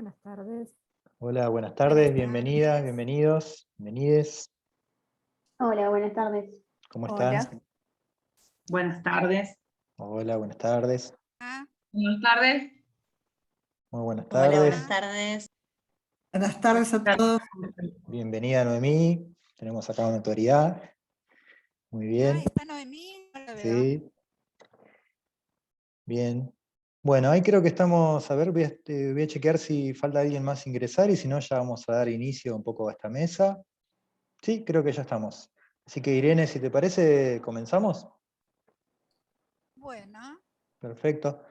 Buenas tardes. Hola, buenas Buenas tardes, bienvenidas, tardes. bienvenidos, bienvenides. Hola, buenas tardes. ¿Cómo están? Hola. Buenas tardes. Hola, buenas tardes. Buenas tardes. Muy buenas Hola, tardes. buenas tardes. Buenas tardes a todos. Bienvenida Noemí. Tenemos acá una autoridad. Muy bien. ¿Está Noemí? No la veo. Sí. Bien. Bueno, ahí creo que estamos, a ver, voy a chequear si falta alguien más ingresar y si no ya vamos a dar inicio un poco a esta mesa. Sí, creo que ya estamos. Así que Irene, si te parece, comenzamos. Bueno, Perfecto.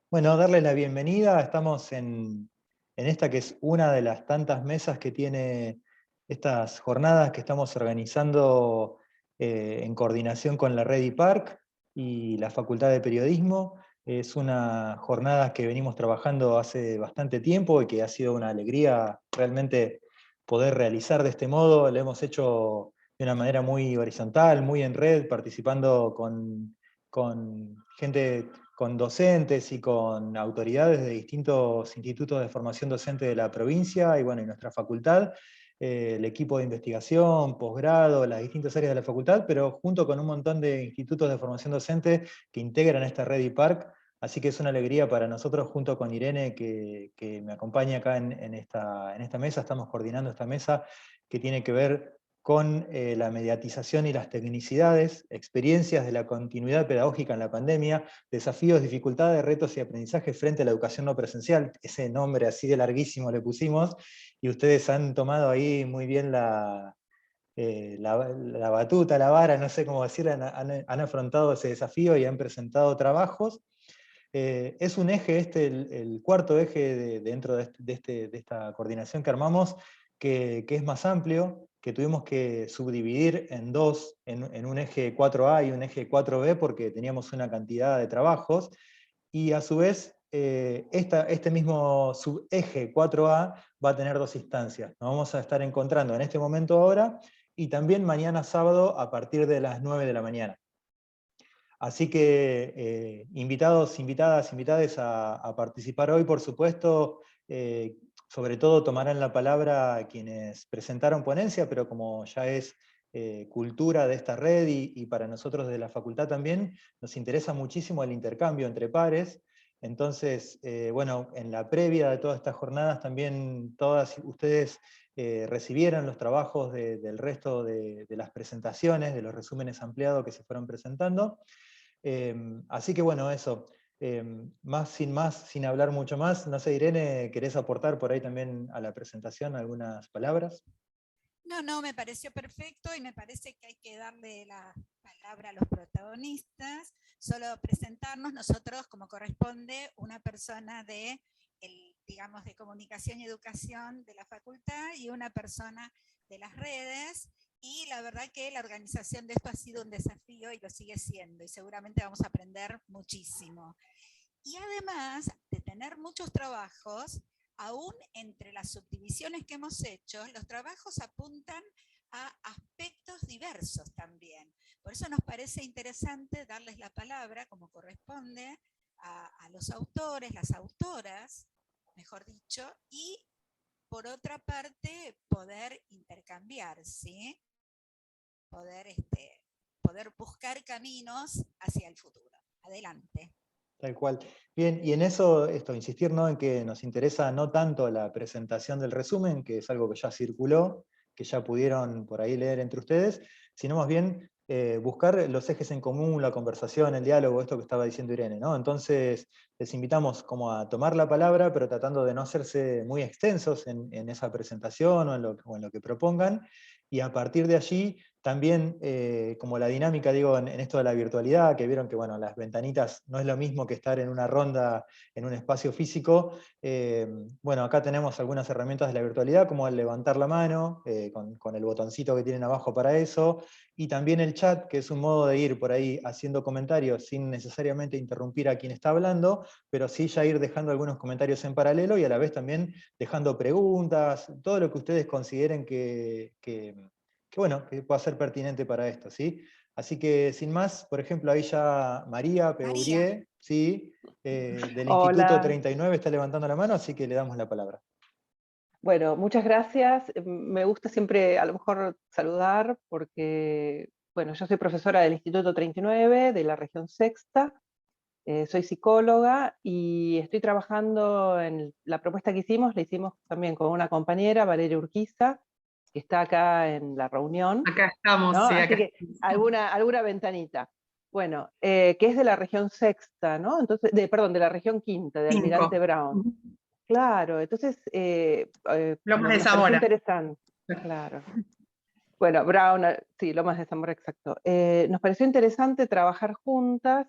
Bueno, darle la bienvenida. Estamos en esta que es una de las tantas mesas que tiene estas jornadas que estamos organizando en coordinación con la Red IPARC y la Facultad de Periodismo. Es una jornada que venimos trabajando hace bastante tiempo y que ha sido una alegría realmente poder realizar de este modo. Lo hemos hecho de una manera muy horizontal, muy en red, participando con gente, con docentes y con autoridades de distintos institutos de formación docente de la provincia y bueno, y nuestra facultad, el equipo de investigación, posgrado, las distintas áreas de la facultad, pero junto con un montón de institutos de formación docente que integran esta red IPARC. Así que es una alegría para nosotros, junto con Irene, que me acompaña acá en esta mesa. Estamos coordinando esta mesa que tiene que ver con la mediatización y las tecnicidades, experiencias de la continuidad pedagógica en la pandemia, desafíos, dificultades, retos y aprendizajes frente a la educación no presencial. Ese nombre así de larguísimo le pusimos, y ustedes han tomado ahí muy bien la batuta, la vara, no sé cómo decir, han afrontado ese desafío y han presentado trabajos. Es un eje, el cuarto eje dentro de esta coordinación que armamos, que es más amplio, que tuvimos que subdividir en dos, en un eje 4A y un eje 4B, porque teníamos una cantidad de trabajos, y a su vez, este mismo subeje 4A va a tener dos instancias. Nos vamos a estar encontrando en este momento ahora, y también mañana sábado a partir de las 9 de la mañana. Así que invitados, invitadas, invitades a participar hoy, por supuesto. Sobre todo tomarán la palabra quienes presentaron ponencia, pero como ya es cultura de esta red y para nosotros de la facultad también, nos interesa muchísimo el intercambio entre pares. Entonces, bueno, en la previa de todas estas jornadas también todas ustedes recibieron los trabajos del resto de las presentaciones, de los resúmenes ampliados que se fueron presentando. Así que bueno, eso. Más, sin hablar mucho más, no sé, Irene, ¿querés aportar por ahí también a la presentación algunas palabras? No, me pareció perfecto y me parece que hay que darle la palabra a los protagonistas, solo presentarnos nosotros como corresponde una persona digamos, de comunicación y educación de la facultad y una persona de las redes. Y la verdad que la organización de esto ha sido un desafío y lo sigue siendo, y seguramente vamos a aprender muchísimo. Y además de tener muchos trabajos, aún entre las subdivisiones que hemos hecho, los trabajos apuntan a aspectos diversos también. Por eso nos parece interesante darles la palabra, como corresponde, a los autores, las autoras, mejor dicho, y por otra parte poder intercambiar, ¿sí? Poder buscar caminos hacia el futuro. Adelante. Tal cual. Bien, y en eso, insistir, ¿no?, en que nos interesa no tanto la presentación del resumen, que es algo que ya circuló, que ya pudieron por ahí leer entre ustedes, sino más bien buscar los ejes en común, la conversación, el diálogo, esto que estaba diciendo Irene, ¿no? Entonces, les invitamos como a tomar la palabra, pero tratando de no hacerse muy extensos en esa presentación o en lo que propongan, y a partir de allí también, como la dinámica, digo, en esto de la virtualidad, que vieron que bueno, las ventanitas no es lo mismo que estar en una ronda, en un espacio físico. Bueno, acá tenemos algunas herramientas de la virtualidad, como el levantar la mano, con el botoncito que tienen abajo para eso, y también el chat, que es un modo de ir por ahí haciendo comentarios sin necesariamente interrumpir a quien está hablando, pero sí ya ir dejando algunos comentarios en paralelo y a la vez también dejando preguntas, todo lo que ustedes consideren que bueno, que pueda ser pertinente para esto, ¿sí? Así que, sin más, por ejemplo, ahí ya María Peurier, ¿sí? Del Instituto Hola. 39 está levantando la mano, así que le damos la palabra. Bueno, muchas gracias. Me gusta siempre a lo mejor saludar porque, bueno, yo soy profesora del Instituto 39 de la región Sexta, soy psicóloga y estoy trabajando en la propuesta que hicimos, la hicimos también con una compañera, Valeria Urquiza, que está acá en la reunión, Acá estamos, ¿no? sí, Así acá. que alguna ventanita. Bueno, que es de la región Sexta, ¿no? Entonces, perdón, de la región Quinta, de Almirante 5. Brown. Claro, entonces Lomas de nos pareció Zamora. interesante, claro. Bueno, Brown, sí, Lomas de Zamora, exacto. Nos pareció interesante trabajar juntas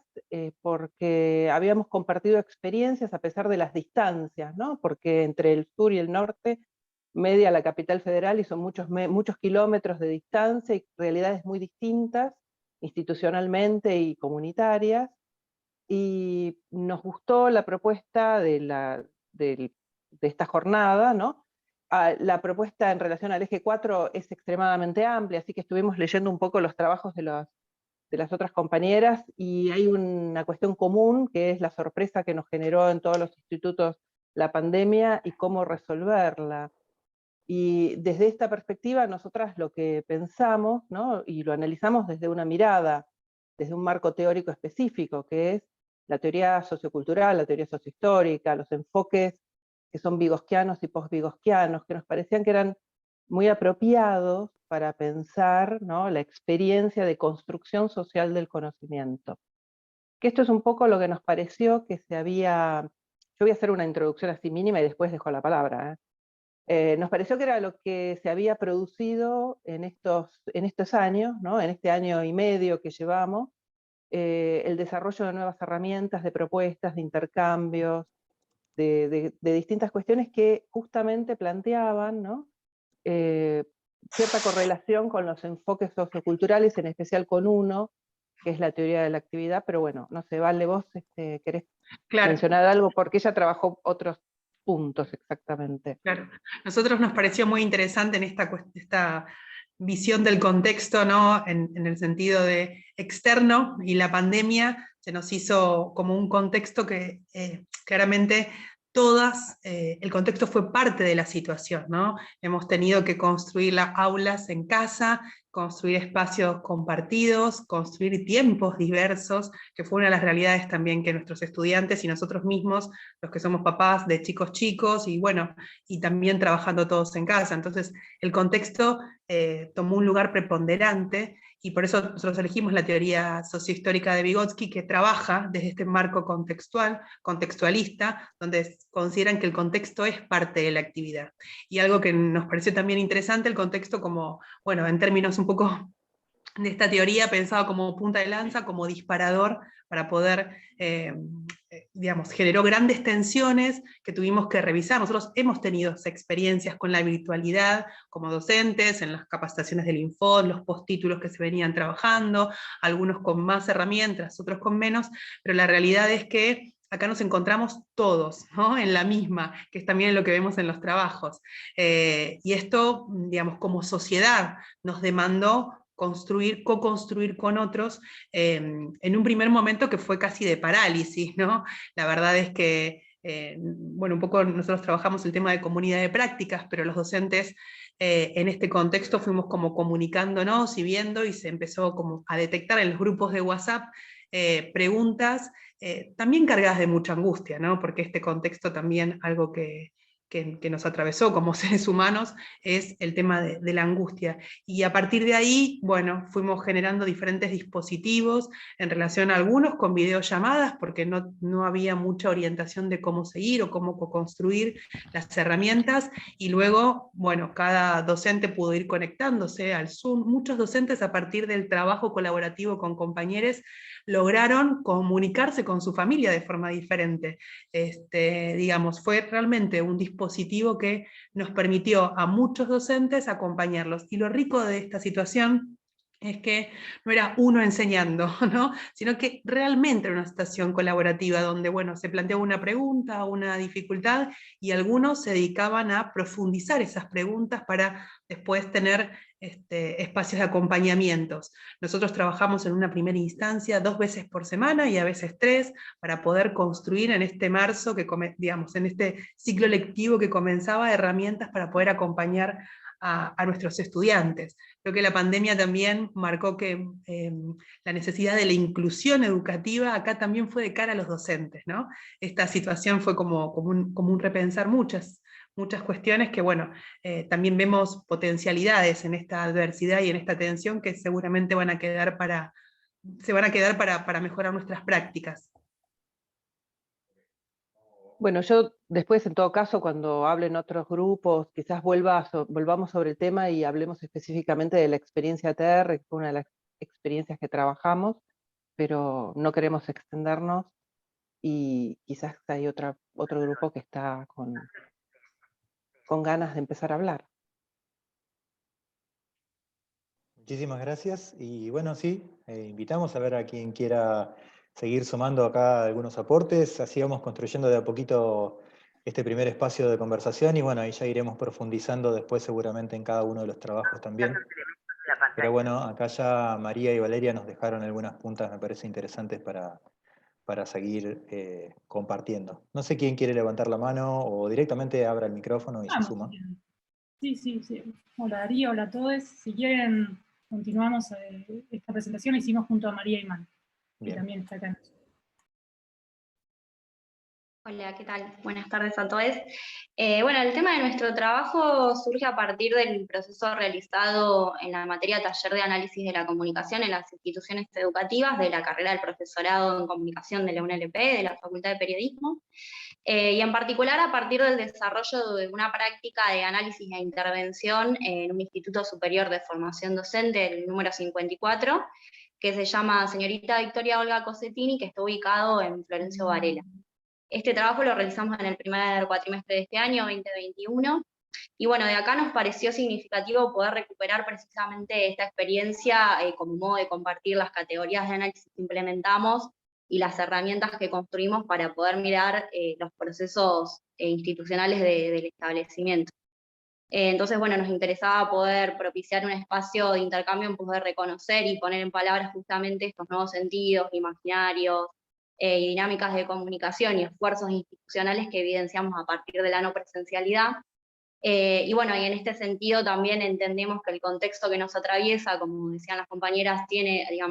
porque habíamos compartido experiencias a pesar de las distancias, ¿no? Porque entre el sur y el norte media la capital federal y son muchos kilómetros de distancia y realidades muy distintas, institucionalmente y comunitarias. Y nos gustó la propuesta de esta jornada, ¿no? La propuesta en relación al eje 4 es extremadamente amplia, así que estuvimos leyendo un poco los trabajos de las otras compañeras y hay una cuestión común que es la sorpresa que nos generó en todos los institutos la pandemia y cómo resolverla. Y desde esta perspectiva nosotras lo que pensamos, ¿no? Y lo analizamos desde una mirada, desde un marco teórico específico, que es la teoría sociocultural, la teoría sociohistórica, los enfoques que son vygotskianos y post-vygotskianos, que nos parecían que eran muy apropiados para pensar, ¿no?, la experiencia de construcción social del conocimiento. Que esto es un poco lo que nos pareció que se había... Yo voy a hacer una introducción así mínima y después dejo la palabra, nos pareció que era lo que se había producido en estos años, ¿no? En este año y medio que llevamos, el desarrollo de nuevas herramientas, de propuestas, de intercambios, de distintas cuestiones que justamente planteaban, ¿no?, cierta correlación con los enfoques socioculturales, en especial con uno, que es la teoría de la actividad, pero bueno, no sé, Vale, vos querés mencionar algo, porque ella trabajó otros puntos exactamente. Claro, nosotros nos pareció muy interesante en esta visión del contexto, ¿no? En el sentido de externo, y la pandemia se nos hizo como un contexto que claramente el contexto fue parte de la situación, ¿no? Hemos tenido que construir las aulas en casa, construir espacios compartidos, construir tiempos diversos, que fue una de las realidades también que nuestros estudiantes y nosotros mismos, los que somos papás de chicos, y bueno, y también trabajando todos en casa. Entonces, el contexto tomó un lugar preponderante, y por eso nosotros elegimos la teoría sociohistórica de Vygotsky, que trabaja desde este marco contextualista, donde consideran que el contexto es parte de la actividad. Y algo que nos pareció también interesante, el contexto como, bueno, en términos un poco de esta teoría, pensado como punta de lanza, como disparador, para poder, digamos, generó grandes tensiones que tuvimos que revisar. Nosotros hemos tenido experiencias con la virtualidad como docentes, en las capacitaciones del Infod, los postítulos que se venían trabajando, algunos con más herramientas, otros con menos, pero la realidad es que acá nos encontramos todos, ¿no?, en la misma, que es también lo que vemos en los trabajos. Y esto, digamos, como sociedad nos demandó co-construir con otros, en un primer momento que fue casi de parálisis, ¿no? La verdad es que, bueno, un poco nosotros trabajamos el tema de comunidad de prácticas, pero los docentes en este contexto fuimos como comunicándonos y viendo, y se empezó como a detectar en los grupos de WhatsApp preguntas también cargadas de mucha angustia, ¿no? Porque este contexto también, algo que nos atravesó como seres humanos, es el tema de la angustia. Y a partir de ahí, bueno, fuimos generando diferentes dispositivos, en relación a algunos con videollamadas, porque no había mucha orientación de cómo seguir o cómo construir las herramientas, y luego, bueno, cada docente pudo ir conectándose al Zoom. Muchos docentes, a partir del trabajo colaborativo con compañeros, lograron comunicarse con su familia de forma diferente. Digamos, fue realmente un dispositivo que nos permitió a muchos docentes acompañarlos. Y lo rico de esta situación es que no era uno enseñando, ¿no?, sino que realmente era una situación colaborativa, donde, bueno, se planteaba una pregunta, una dificultad, y algunos se dedicaban a profundizar esas preguntas para después tener espacios de acompañamientos. Nosotros trabajamos en una primera instancia 2 veces por semana y a veces 3, para poder construir en este marzo, digamos, en este ciclo lectivo que comenzaba, herramientas para poder acompañar a nuestros estudiantes. Creo que la pandemia también marcó que la necesidad de la inclusión educativa acá también fue de cara a los docentes, ¿no? Esta situación fue como un repensar muchas cuestiones que, bueno, también vemos potencialidades en esta adversidad y en esta tensión que seguramente se van a quedar para mejorar nuestras prácticas. Bueno, yo después, en todo caso, cuando hablen otros grupos, quizás volvamos sobre el tema y hablemos específicamente de la experiencia ATR, que fue una de las experiencias que trabajamos, pero no queremos extendernos y quizás hay otro grupo que está con ganas de empezar a hablar. Muchísimas gracias. Y bueno, sí, invitamos a ver a quien quiera seguir sumando acá algunos aportes. Así vamos construyendo de a poquito este primer espacio de conversación y bueno, ahí ya iremos profundizando después seguramente en cada uno de los trabajos también. Pero bueno, acá ya María y Valeria nos dejaron algunas puntas, me parece interesantes para seguir compartiendo. No sé quién quiere levantar la mano o directamente abra el micrófono y se suma. Sí. Hola Darío, hola a todos. Si quieren, continuamos esta presentación. La hicimos junto a María Imán, que también está acá. Hola, ¿qué tal? Buenas tardes a todos. Bueno, el tema de nuestro trabajo surge a partir del proceso realizado en la materia Taller de Análisis de la Comunicación en las instituciones educativas de la carrera del profesorado en comunicación de la UNLP, de la Facultad de Periodismo, y en particular a partir del desarrollo de una práctica de análisis e intervención en un Instituto Superior de Formación Docente, el número 54, que se llama Señorita Victoria Olga Cosetini, que está ubicado en Florencio Varela. Este trabajo lo realizamos en el primer cuatrimestre de este año, 2021, y bueno, de acá nos pareció significativo poder recuperar precisamente esta experiencia como modo de compartir las categorías de análisis que implementamos y las herramientas que construimos para poder mirar los procesos institucionales del establecimiento. Entonces, bueno, nos interesaba poder propiciar un espacio de intercambio en poder reconocer y poner en palabras justamente estos nuevos sentidos, imaginarios, y dinámicas de comunicación y esfuerzos institucionales que evidenciamos a partir de la no presencialidad. Y bueno, y en este sentido también entendemos que el contexto que nos atraviesa, como decían las compañeras,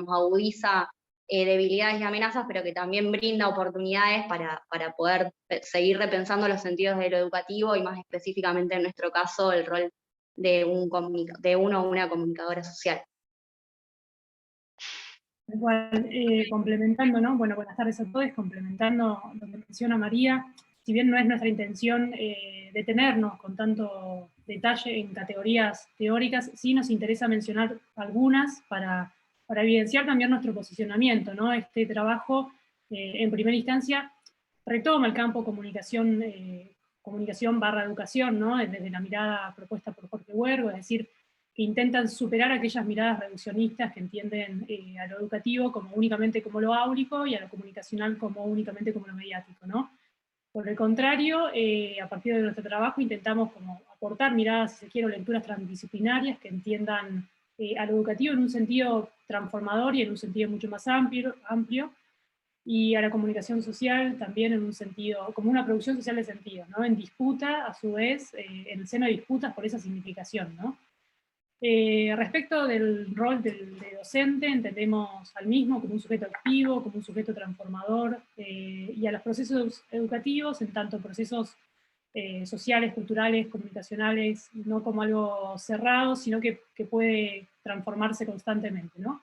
agudiza debilidades y amenazas, pero que también brinda oportunidades para poder seguir repensando los sentidos de lo educativo y más específicamente en nuestro caso el rol de uno o una comunicadora social. Igual, complementando, ¿no? Bueno, buenas tardes a todos, complementando lo que menciona María, si bien no es nuestra intención detenernos con tanto detalle en categorías teóricas, sí nos interesa mencionar algunas para evidenciar también nuestro posicionamiento, ¿no? Este trabajo, en primera instancia, retoma el campo comunicación / educación, ¿no? Desde la mirada propuesta por Jorge Huergo, es decir, que intentan superar aquellas miradas reduccionistas que entienden a lo educativo como únicamente como lo áulico y a lo comunicacional como únicamente como lo mediático, ¿no? Por el contrario, a partir de nuestro trabajo intentamos como aportar miradas, si se quiere, lecturas transdisciplinarias que entiendan a lo educativo en un sentido transformador y en un sentido mucho más amplio, y a la comunicación social también en un sentido, como una producción social de sentido, ¿no? En disputa, a su vez, en el seno de disputas por esa significación, ¿no? Respecto del rol de docente, entendemos al mismo como un sujeto activo, como un sujeto transformador, y a los procesos educativos, en tanto procesos sociales, culturales, comunicacionales, no como algo cerrado, sino que puede transformarse constantemente, ¿no?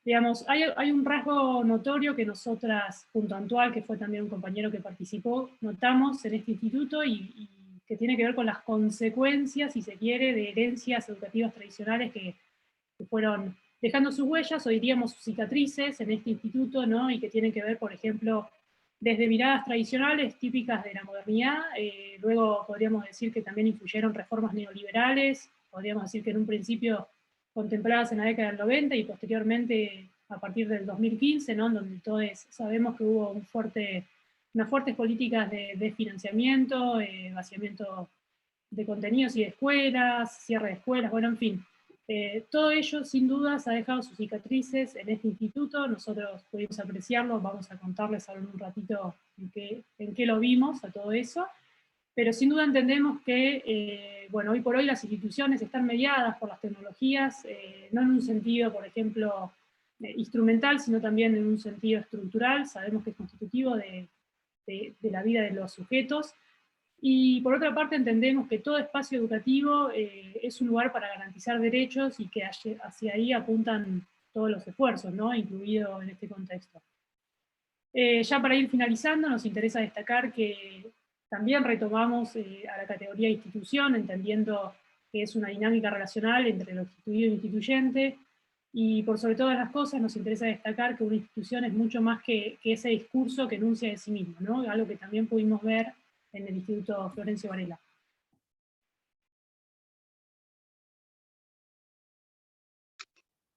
Digamos, hay un rasgo notorio que nosotras, junto a Antoine, que fue también un compañero que participó, notamos en este instituto y que tiene que ver con las consecuencias, si se quiere, de herencias educativas tradicionales que fueron dejando sus huellas, o diríamos sus cicatrices en este instituto, ¿no? Y que tienen que ver, por ejemplo, desde miradas tradicionales típicas de la modernidad, luego podríamos decir que también influyeron reformas neoliberales, podríamos decir que en un principio contempladas en la década del 90 y posteriormente a partir del 2015, ¿no? Donde todos sabemos que hubo unas fuertes políticas de financiamiento, vaciamiento de contenidos y de escuelas, cierre de escuelas, bueno, en fin. Todo ello, sin dudas, ha dejado sus cicatrices en este instituto. Nosotros pudimos apreciarlo, vamos a contarles ahora en un ratito en qué lo vimos a todo eso. Pero sin duda entendemos que, bueno, hoy por hoy las instituciones están mediadas por las tecnologías, no en un sentido, por ejemplo, instrumental, sino también en un sentido estructural. Sabemos que es constitutivo de la vida de los sujetos. Y por otra parte entendemos que todo espacio educativo es un lugar para garantizar derechos y que hacia ahí apuntan todos los esfuerzos, ¿no? Incluido en este contexto. Ya para ir finalizando, nos interesa destacar que también retomamos a la categoría de institución, entendiendo que es una dinámica relacional entre lo instituido y lo instituyente, y por sobre todas las cosas nos interesa destacar que una institución es mucho más que ese discurso que enuncia de sí mismo, ¿no? Algo que también pudimos ver en el Instituto Florencio Varela.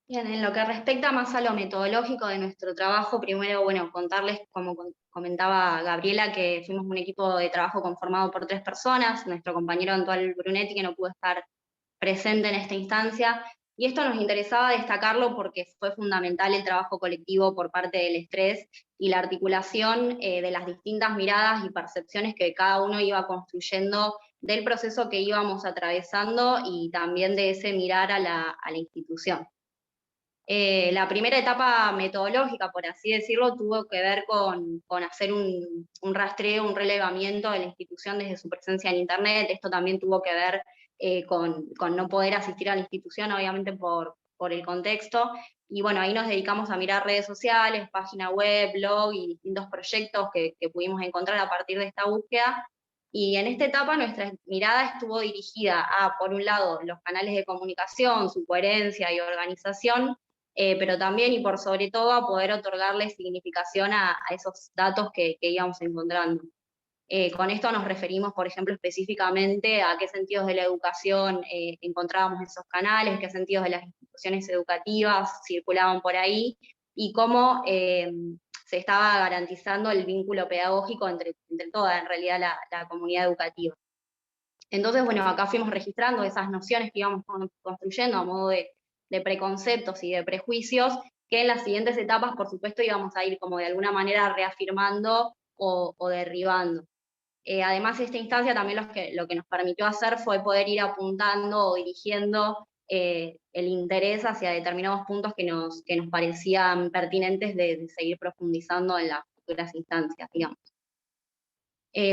Bien, en lo que respecta más a lo metodológico de nuestro trabajo, primero, bueno, contarles, como comentaba Gabriela, que fuimos un equipo de trabajo conformado por 3 personas, nuestro compañero Antoine Brunetti, que no pudo estar presente en esta instancia, y esto nos interesaba destacarlo porque fue fundamental el trabajo colectivo por parte del estrés y la articulación de las distintas miradas y percepciones que cada uno iba construyendo del proceso que íbamos atravesando y también de ese mirar a la institución. La primera etapa metodológica, por así decirlo, tuvo que ver con hacer un rastreo, un relevamiento de la institución desde su presencia en Internet. Esto también tuvo que ver con no poder asistir a la institución, obviamente por el contexto. Y bueno, ahí nos dedicamos a mirar redes sociales, página web, blog y distintos proyectos que pudimos encontrar a partir de esta búsqueda. Y en esta etapa nuestra mirada estuvo dirigida a, por un lado, los canales de comunicación, su coherencia y organización, pero también y por sobre todo a poder otorgarle significación a esos datos que íbamos encontrando. Con esto nos referimos, por ejemplo, específicamente a qué sentidos de la educación encontrábamos esos canales, qué sentidos de las instituciones educativas circulaban por ahí, y cómo se estaba garantizando el vínculo pedagógico entre toda, en realidad, la comunidad educativa. Entonces, bueno, acá fuimos registrando esas nociones que íbamos construyendo a modo de preconceptos y de prejuicios, que en las siguientes etapas, por supuesto, íbamos a ir como de alguna manera reafirmando o derribando. Además, esta instancia también lo que nos permitió hacer fue poder ir apuntando o dirigiendo el interés hacia determinados puntos que nos parecían pertinentes de seguir profundizando en las futuras instancias, digamos.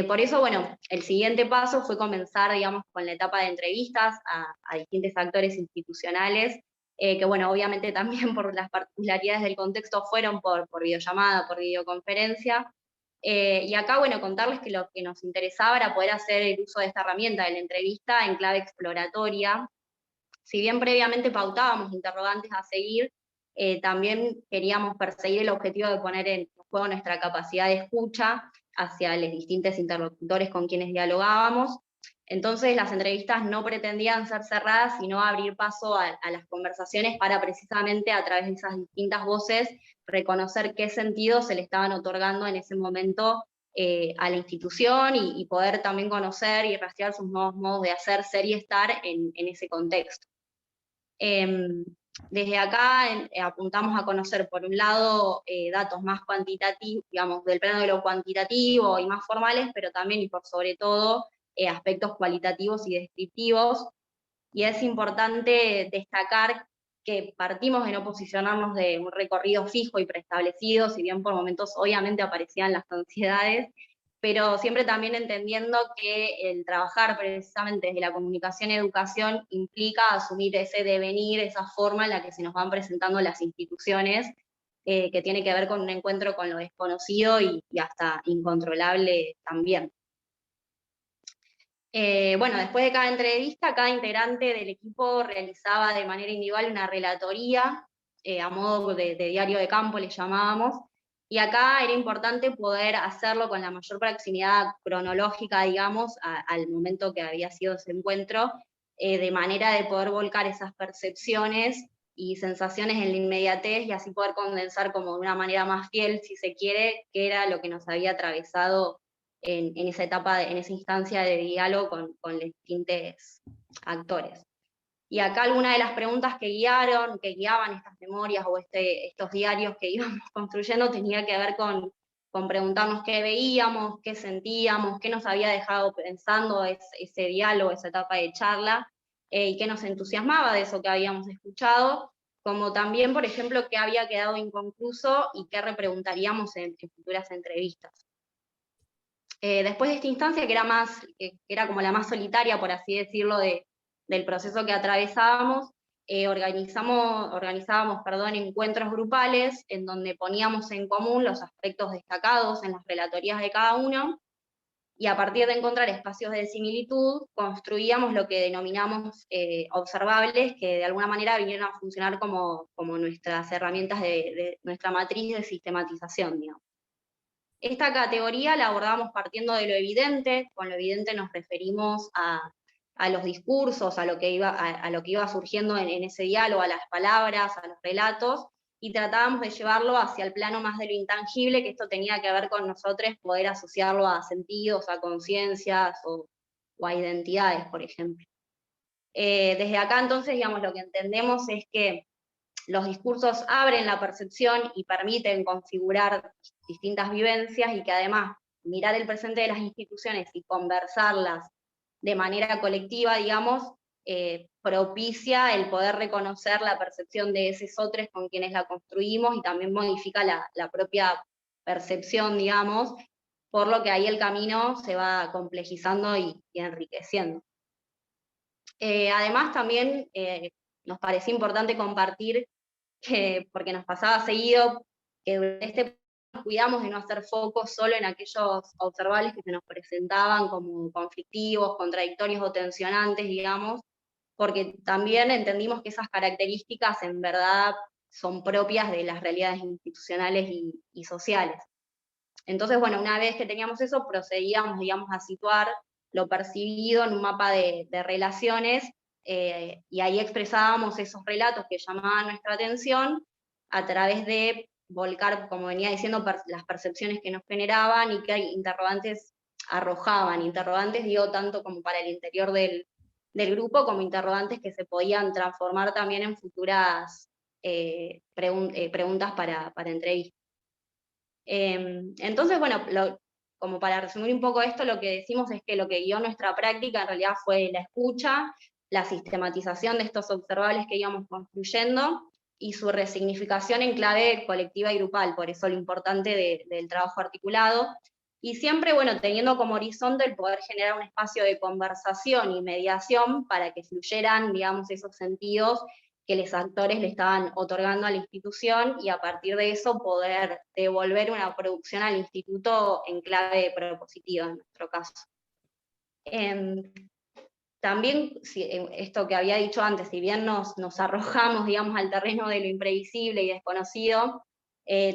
Por eso, bueno, el siguiente paso fue comenzar, digamos, con la etapa de entrevistas a distintos actores institucionales, que bueno, obviamente también por las particularidades del contexto fueron por videollamada, por videoconferencia. Y acá, bueno, contarles que lo que nos interesaba era poder hacer el uso de esta herramienta de la entrevista en clave exploratoria. Si bien previamente pautábamos interrogantes a seguir, también queríamos perseguir el objetivo de poner en juego nuestra capacidad de escucha hacia los distintos interlocutores con quienes dialogábamos. Entonces las entrevistas no pretendían ser cerradas, sino abrir paso a las conversaciones para precisamente a través de esas distintas voces reconocer qué sentido se le estaban otorgando en ese momento a la institución y poder también conocer y rastrear sus nuevos modos de hacer, ser y estar en ese contexto. Desde acá apuntamos a conocer, por un lado, datos más cuantitativos, digamos, del plano de lo cuantitativo y más formales, pero también y por sobre todo, aspectos cualitativos y descriptivos. Y es importante destacar que partimos de no posicionarnos de un recorrido fijo y preestablecido, si bien por momentos obviamente aparecían las ansiedades, pero siempre también entendiendo que el trabajar precisamente desde la comunicación y educación implica asumir ese devenir, esa forma en la que se nos van presentando las instituciones, que tiene que ver con un encuentro con lo desconocido y hasta incontrolable también. Bueno, después de cada entrevista, cada integrante del equipo realizaba de manera individual una relatoría, a modo de diario de campo le llamábamos, y acá era importante poder hacerlo con la mayor proximidad cronológica, digamos, al momento que había sido ese encuentro, de manera de poder volcar esas percepciones y sensaciones en la inmediatez y así poder condensar como de una manera más fiel, si se quiere, qué era lo que nos había atravesado en esa etapa, en esa instancia de diálogo con los distintos actores. Y acá algunas de las preguntas que guiaban estas memorias o estos diarios que íbamos construyendo tenía que ver con preguntarnos qué veíamos, qué sentíamos, qué nos había dejado pensando ese diálogo, esa etapa de charla, y qué nos entusiasmaba de eso que habíamos escuchado, como también, por ejemplo, qué había quedado inconcluso y qué repreguntaríamos en futuras entrevistas. Después de esta instancia, que era como la más solitaria, por así decirlo, del proceso que atravesábamos, organizábamos encuentros grupales en donde poníamos en común los aspectos destacados en las relatorías de cada uno, y a partir de encontrar espacios de similitud, construíamos lo que denominamos observables, que de alguna manera vinieron a funcionar como nuestras herramientas de nuestra matriz de sistematización, digamos. Esta categoría la abordamos partiendo de lo evidente. Con lo evidente nos referimos a los discursos, a lo que iba surgiendo en ese diálogo, a las palabras, a los relatos, y tratábamos de llevarlo hacia el plano más de lo intangible, que esto tenía que ver con nosotros poder asociarlo a sentidos, a conciencias o a identidades, por ejemplo. Desde acá entonces, digamos, lo que entendemos es que los discursos abren la percepción y permiten configurar distintas vivencias, y que además mirar el presente de las instituciones y conversarlas de manera colectiva, digamos, propicia el poder reconocer la percepción de esos otros con quienes la construimos, y también modifica la propia percepción, digamos, por lo que ahí el camino se va complejizando y enriqueciendo. Además también nos parecía importante compartir porque nos pasaba seguido, que durante este nos cuidamos de no hacer foco solo en aquellos observables que se nos presentaban como conflictivos, contradictorios o tensionantes, digamos, porque también entendimos que esas características en verdad son propias de las realidades institucionales y sociales. Entonces, bueno, una vez que teníamos eso, procedíamos, digamos, a situar lo percibido en un mapa de relaciones, y ahí expresábamos esos relatos que llamaban nuestra atención a través de volcar, como venía diciendo, las percepciones que nos generaban y que interrogantes arrojaban. Interrogantes, digo, tanto como para el interior del grupo, como interrogantes que se podían transformar también en futuras preguntas para entrevistas. Entonces, bueno, como para resumir un poco esto, lo que decimos es que lo que guió nuestra práctica en realidad fue la escucha, la sistematización de estos observables que íbamos construyendo, y su resignificación en clave colectiva y grupal, por eso lo importante del trabajo articulado, y siempre, bueno, teniendo como horizonte el poder generar un espacio de conversación y mediación para que fluyeran, digamos, esos sentidos que los actores le estaban otorgando a la institución, y a partir de eso poder devolver una producción al instituto en clave propositiva, en nuestro caso. También, esto que había dicho antes, si bien nos arrojamos, digamos, al terreno de lo imprevisible y desconocido,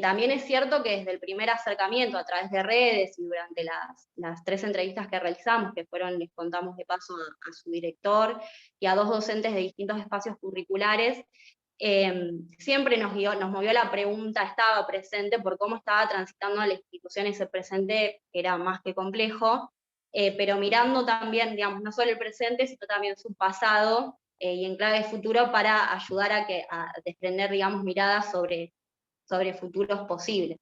también es cierto que desde el primer acercamiento a través de redes y durante las 3 entrevistas que realizamos, que fueron, les contamos de paso a su director y a 2 docentes de distintos espacios curriculares, siempre nos movió la pregunta, estaba presente por cómo estaba transitando a la institución ese presente, que era más que complejo, pero mirando también, digamos, no solo el presente, sino también su pasado, y en clave futuro, para ayudar a desprender, digamos, miradas sobre futuros posibles.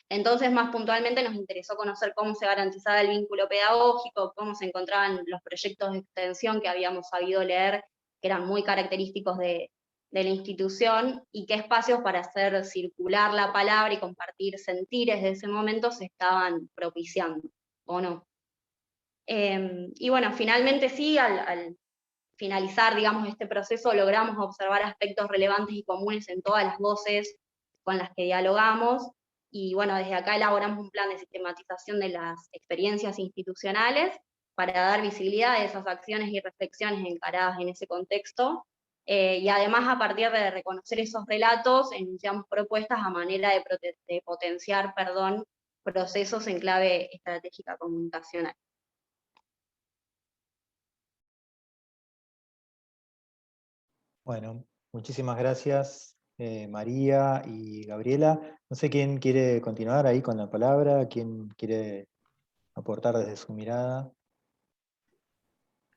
Entonces, más puntualmente, nos interesó conocer cómo se garantizaba el vínculo pedagógico, cómo se encontraban los proyectos de extensión que habíamos sabido leer, que eran muy característicos de la institución, y qué espacios para hacer circular la palabra y compartir sentires de ese momento se estaban propiciando, o no. Y bueno, finalmente sí, al finalizar, digamos, este proceso, logramos observar aspectos relevantes y comunes en todas las voces con las que dialogamos, y bueno, desde acá elaboramos un plan de sistematización de las experiencias institucionales para dar visibilidad a esas acciones y reflexiones encaradas en ese contexto, y además, a partir de reconocer esos relatos, enunciamos propuestas a manera de potenciar, procesos en clave estratégica comunicacional. Bueno, muchísimas gracias María y Gabriela. No sé quién quiere continuar ahí con la palabra, quién quiere aportar desde su mirada.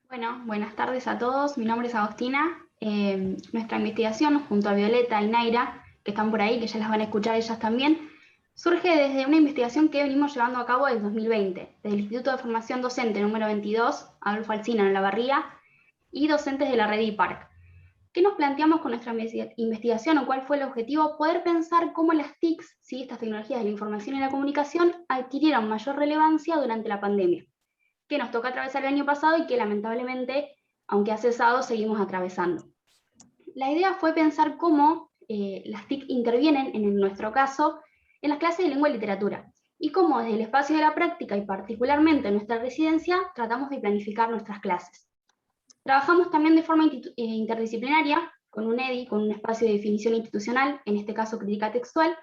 Bueno, buenas tardes a todos. Mi nombre es Agostina. Nuestra investigación, junto a Violeta y Naira, que están por ahí, que ya las van a escuchar ellas también, surge desde una investigación que venimos llevando a cabo desde 2020, desde el Instituto de Formación Docente número 22, Adolfo Alsina en La Barría, y docentes de la red IPARC. ¿Qué nos planteamos con nuestra investigación o cuál fue el objetivo? Poder pensar cómo las TICs, ¿sí?, estas tecnologías de la información y la comunicación, adquirieron mayor relevancia durante la pandemia, que nos tocó atravesar el año pasado y que lamentablemente, aunque ha cesado, seguimos atravesando. La idea fue pensar cómo las TIC intervienen, en nuestro caso, en las clases de lengua y literatura, y cómo desde el espacio de la práctica y particularmente en nuestra residencia tratamos de planificar nuestras clases. Trabajamos también de forma interdisciplinaria, con un EDI, con un espacio de definición institucional, en este caso crítica textual,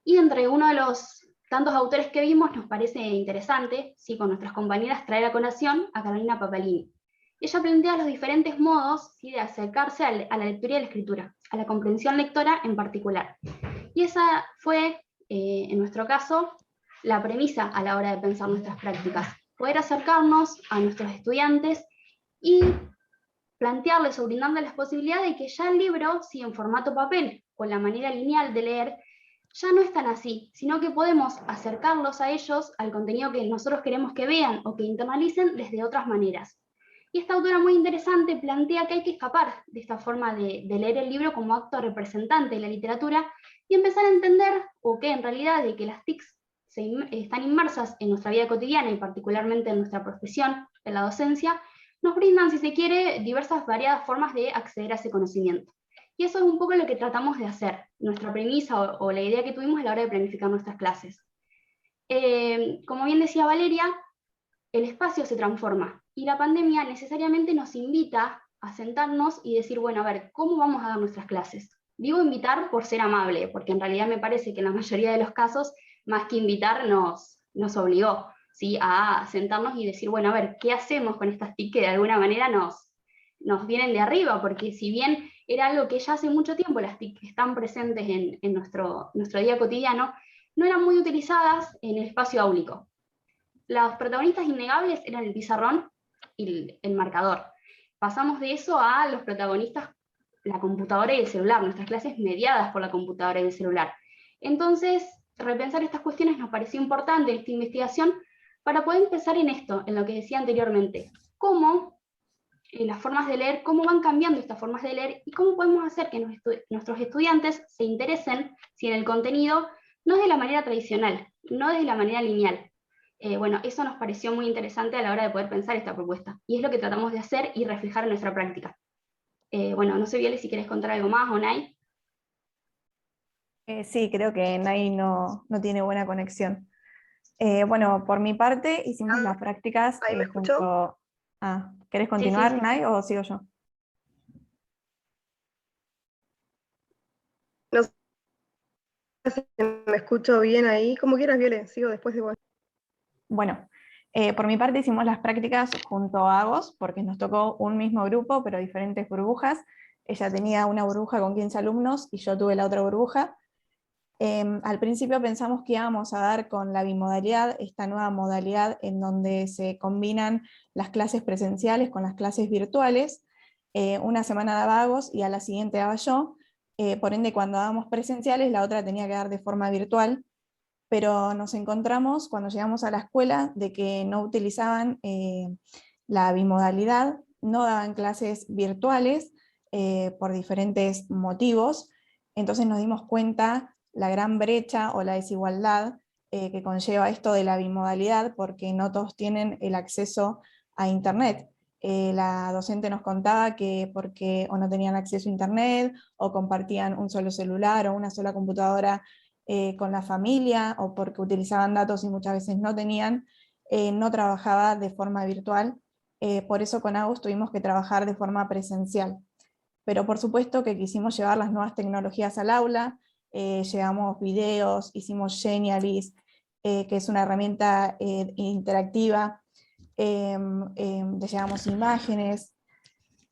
y entre uno de los tantos autores que vimos nos parece interesante, ¿sí?, con nuestras compañeras, traer a colación a Carolina Papalini. Ella plantea los diferentes modos, ¿sí?, de acercarse a la lectura y a la escritura, a la comprensión lectora en particular. Y esa fue, en nuestro caso, la premisa a la hora de pensar nuestras prácticas, poder acercarnos a nuestros estudiantes y plantearles o brindarles la posibilidad de que ya el libro, sí, en formato papel, con la manera lineal de leer, ya no es tan así, sino que podemos acercarlos a ellos, al contenido que nosotros queremos que vean o que internalicen desde otras maneras. Y esta autora muy interesante plantea que hay que escapar de esta forma de leer el libro como acto representante de la literatura y empezar a entender, o que en realidad de que las TICs están inmersas en nuestra vida cotidiana y particularmente en nuestra profesión, en la docencia, nos brindan, si se quiere, diversas variadas formas de acceder a ese conocimiento. Y eso es un poco lo que tratamos de hacer, nuestra premisa o la idea que tuvimos a la hora de planificar nuestras clases. Como bien decía Valeria, el espacio se transforma y la pandemia necesariamente nos invita a sentarnos y decir, bueno, a ver, ¿cómo vamos a dar nuestras clases? Digo invitar por ser amable, porque en realidad me parece que en la mayoría de los casos, más que invitar, nos obligó, ¿sí?, a sentarnos y decir, bueno, a ver, ¿qué hacemos con estas TIC que de alguna manera nos vienen de arriba? Porque si bien era algo que ya hace mucho tiempo las TIC están presentes en nuestro día cotidiano, no eran muy utilizadas en el espacio áulico. Los protagonistas innegables eran el pizarrón y el marcador. Pasamos de eso a los protagonistas, la computadora y el celular, nuestras clases mediadas por la computadora y el celular. Entonces, repensar estas cuestiones nos pareció importante en esta investigación para poder pensar en esto, en lo que decía anteriormente, cómo las formas de leer, cómo van cambiando estas formas de leer y cómo podemos hacer que nuestros estudiantes se interesen si en el contenido no de la manera tradicional, no desde la manera lineal. Bueno, eso nos pareció muy interesante a la hora de poder pensar esta propuesta, y es lo que tratamos de hacer y reflejar en nuestra práctica. Bueno, no sé, Viole, si querés contar algo más, o Nay. Sí, creo que Nay no tiene buena conexión. Bueno, por mi parte hicimos las prácticas ¿ahí me escuchó? junto... ¿Querés continuar, Sí. Nay, o sigo yo? No sé si me escucho bien ahí. Como quieras, Viole, sigo después de vos. Bueno, por mi parte hicimos las prácticas junto a Agos, porque nos tocó un mismo grupo, pero diferentes burbujas. Ella tenía una burbuja con 15 alumnos y yo tuve la otra burbuja. Al principio pensamos que íbamos a dar con la bimodalidad, esta nueva modalidad en donde se combinan las clases presenciales con las clases virtuales. Una semana daba Agos y a la siguiente daba yo. Por ende, cuando dábamos presenciales, la otra tenía que dar de forma virtual. Pero nos encontramos cuando llegamos a la escuela de que no utilizaban la bimodalidad, no daban clases virtuales por diferentes motivos. Entonces nos dimos cuenta la gran brecha o la desigualdad que conlleva esto de la bimodalidad, porque no todos tienen el acceso a internet. La docente nos contaba que porque o no tenían acceso a internet, o compartían un solo celular o una sola computadora con la familia, o porque utilizaban datos y muchas veces no tenían, no trabajaba de forma virtual. Por eso con Agos tuvimos que trabajar de forma presencial. Pero por supuesto que quisimos llevar las nuevas tecnologías al aula, llevamos videos, hicimos Genialis, que es una herramienta interactiva, llevamos imágenes,